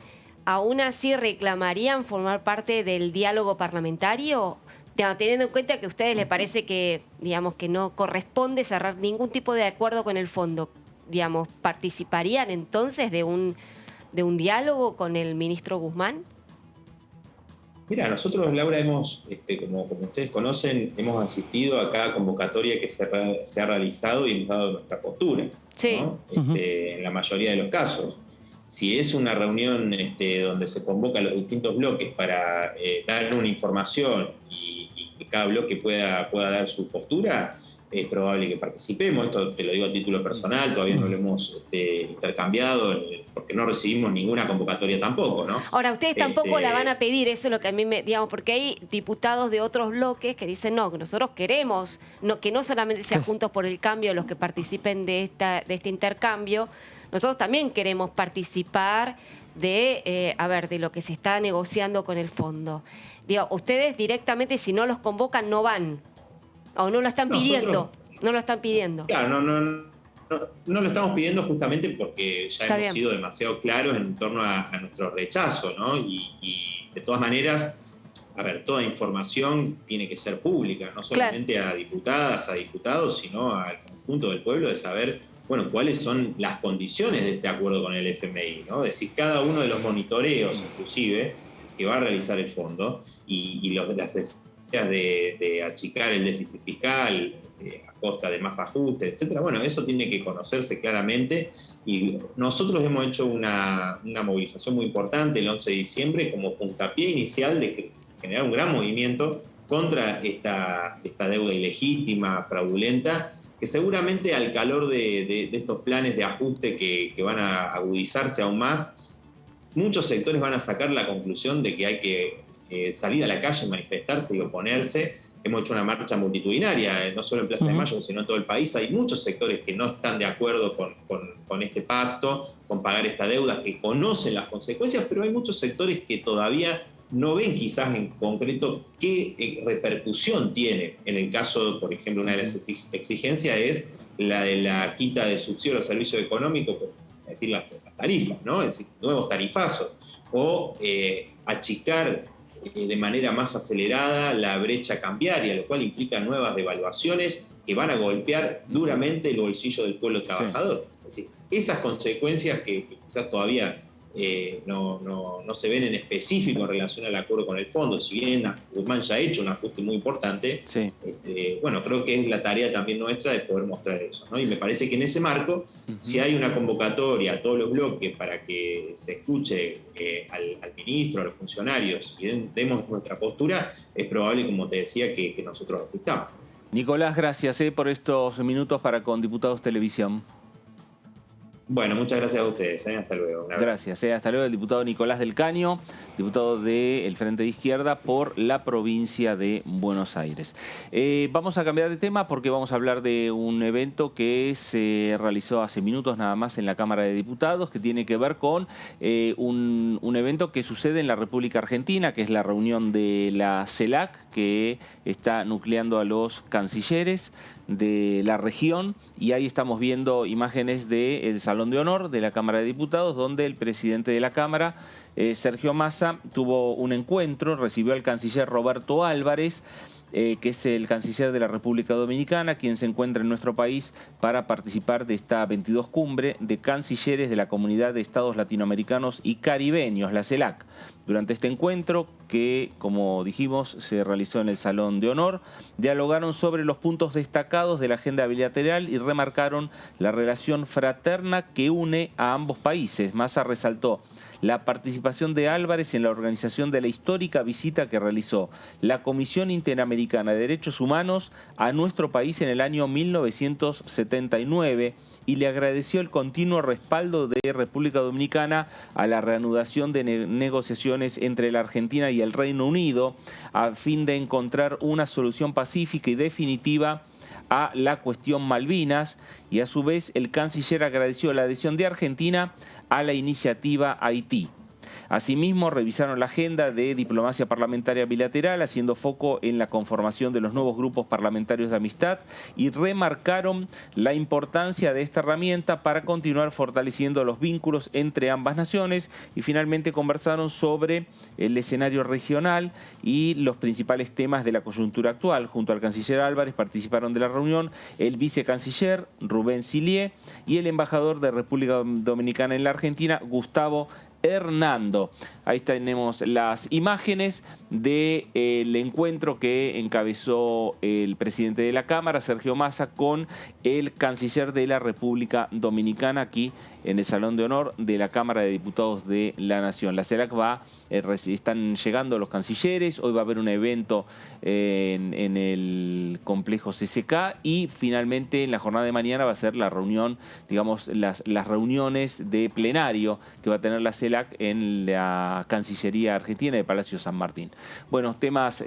¿aún así reclamarían formar parte del diálogo parlamentario? Teniendo en cuenta que a ustedes les parece que, digamos, que no corresponde cerrar ningún tipo de acuerdo con el fondo, digamos, ¿participarían entonces de un diálogo con el ministro Guzmán? Mira, nosotros, Laura, hemos, como ustedes conocen, hemos asistido a cada convocatoria que se ha realizado y hemos dado nuestra postura, sí, ¿no? En la mayoría de los casos. Si es una reunión donde se convoca a los distintos bloques para dar una información y que cada bloque pueda dar su postura, es probable que participemos. Esto te lo digo a título personal, todavía no lo hemos intercambiado porque no recibimos ninguna convocatoria tampoco, ¿no? Ahora, ustedes tampoco la van a pedir, eso es lo que a mí digamos, porque hay diputados de otros bloques que dicen, no, que nosotros queremos, que no solamente sea Juntos por el Cambio los que participen de este intercambio, nosotros también queremos participar de lo que se está negociando con el fondo. Digo, ustedes directamente, si no los convocan, no van. O no lo están pidiendo. No lo están pidiendo. Claro, no lo estamos pidiendo justamente porque ya Está hemos bien. sido demasiado claros en torno a nuestro rechazo, ¿no? Y de todas maneras, toda información tiene que ser pública, no solamente a diputadas, a diputados, sino al conjunto del pueblo, de saber bueno, cuáles son las condiciones de este acuerdo con el FMI, ¿no? Es decir, cada uno de los monitoreos, inclusive, que va a realizar el fondo y las exigencias de achicar el déficit fiscal a costa de más ajustes, etcétera. Bueno, eso tiene que conocerse claramente y nosotros hemos hecho una movilización muy importante el 11 de diciembre como puntapié inicial de generar un gran movimiento contra esta deuda ilegítima, fraudulenta, que seguramente al calor de estos planes de ajuste que van a agudizarse aún más, muchos sectores van a sacar la conclusión de que hay que salir a la calle, manifestarse y oponerse. Hemos hecho una marcha multitudinaria, no solo en Plaza de Mayo, sino en todo el país. Hay muchos sectores que no están de acuerdo con este pacto, con pagar esta deuda, que conocen las consecuencias, pero hay muchos sectores que todavía no ven quizás en concreto qué repercusión tiene. En el caso, por ejemplo, una de las exigencias es la de la quita de subsidio a los servicios económicos, es decir, las tarifas, ¿no? Es decir, nuevos tarifazos, o achicar de manera más acelerada la brecha cambiaria, lo cual implica nuevas devaluaciones que van a golpear duramente el bolsillo del pueblo trabajador. Sí. Es decir, esas consecuencias que quizás todavía no se ven en específico en relación al acuerdo con el fondo, si bien Guzmán ya ha hecho un ajuste muy importante, sí. Bueno, creo que es la tarea también nuestra de poder mostrar eso, ¿no? Y me parece que en ese marco, si hay una convocatoria a todos los bloques para que se escuche al ministro, a los funcionarios y demos nuestra postura, es probable, como te decía, que nosotros asistamos. Nicolás, gracias por estos minutos para con Diputados Televisión. Bueno, muchas gracias a ustedes. Hasta luego. Gracias. Hasta luego el diputado Nicolás del Caño, diputado del Frente de Izquierda por la provincia de Buenos Aires. Vamos a cambiar de tema porque vamos a hablar de un evento que se realizó hace minutos nada más en la Cámara de Diputados, que tiene que ver con un evento que sucede en la República Argentina, que es la reunión de la CELAC, que está nucleando a los cancilleres de la región, y ahí estamos viendo imágenes del Salón de Honor de la Cámara de Diputados, donde el presidente de la Cámara, Sergio Massa, tuvo un encuentro, recibió al canciller Roberto Álvarez, que es el canciller de la República Dominicana, quien se encuentra en nuestro país para participar de esta 22 cumbre de cancilleres de la Comunidad de Estados Latinoamericanos y Caribeños, la CELAC. Durante este encuentro, que como dijimos se realizó en el Salón de Honor, dialogaron sobre los puntos destacados de la agenda bilateral y remarcaron la relación fraterna que une a ambos países. Massa resaltó la participación de Álvarez en la organización de la histórica visita que realizó la Comisión Interamericana de Derechos Humanos a nuestro país en el año 1979 y le agradeció el continuo respaldo de República Dominicana a la reanudación de negociaciones entre la Argentina y el Reino Unido a fin de encontrar una solución pacífica y definitiva a la cuestión Malvinas, y a su vez el canciller agradeció la adhesión de Argentina a la iniciativa Haití. Asimismo, revisaron la agenda de diplomacia parlamentaria bilateral, haciendo foco en la conformación de los nuevos grupos parlamentarios de amistad, y remarcaron la importancia de esta herramienta para continuar fortaleciendo los vínculos entre ambas naciones, y finalmente conversaron sobre el escenario regional y los principales temas de la coyuntura actual. Junto al canciller Álvarez participaron de la reunión el vicecanciller Rubén Sillier y el embajador de República Dominicana en la Argentina, Gustavo Hernando. Ahí tenemos las imágenes del encuentro que encabezó el presidente de la Cámara, Sergio Massa, con el canciller de la República Dominicana aquí en el Salón de Honor de la Cámara de Diputados de la Nación. La CELAC están llegando los cancilleres, hoy va a haber un evento en el complejo CCK y finalmente en la jornada de mañana va a ser la reunión, digamos, las reuniones de plenario que va a tener la CELAC en la Cancillería Argentina de Palacio San Martín. Bueno, temas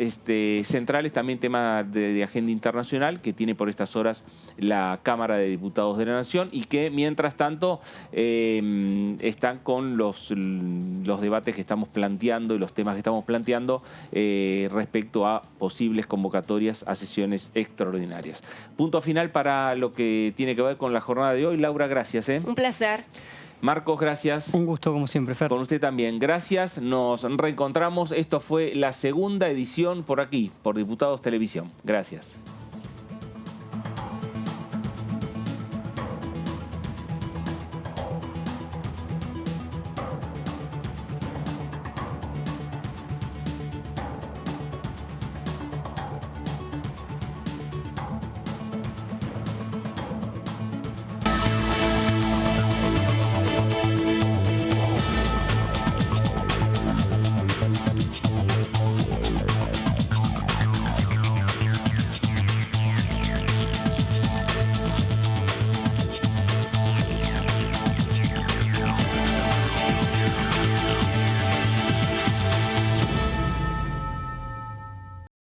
centrales, también temas de agenda internacional que tiene por estas horas la Cámara de Diputados de la Nación y que mientras tanto están con los debates que estamos planteando y los temas que estamos planteando respecto a posibles convocatorias a sesiones extraordinarias. Punto final para lo que tiene que ver con la jornada de hoy. Laura, gracias. Un placer. Marcos, gracias. Un gusto como siempre, Fer. Con usted también. Gracias. Nos reencontramos. Esto fue la segunda edición por aquí, por Diputados Televisión. Gracias.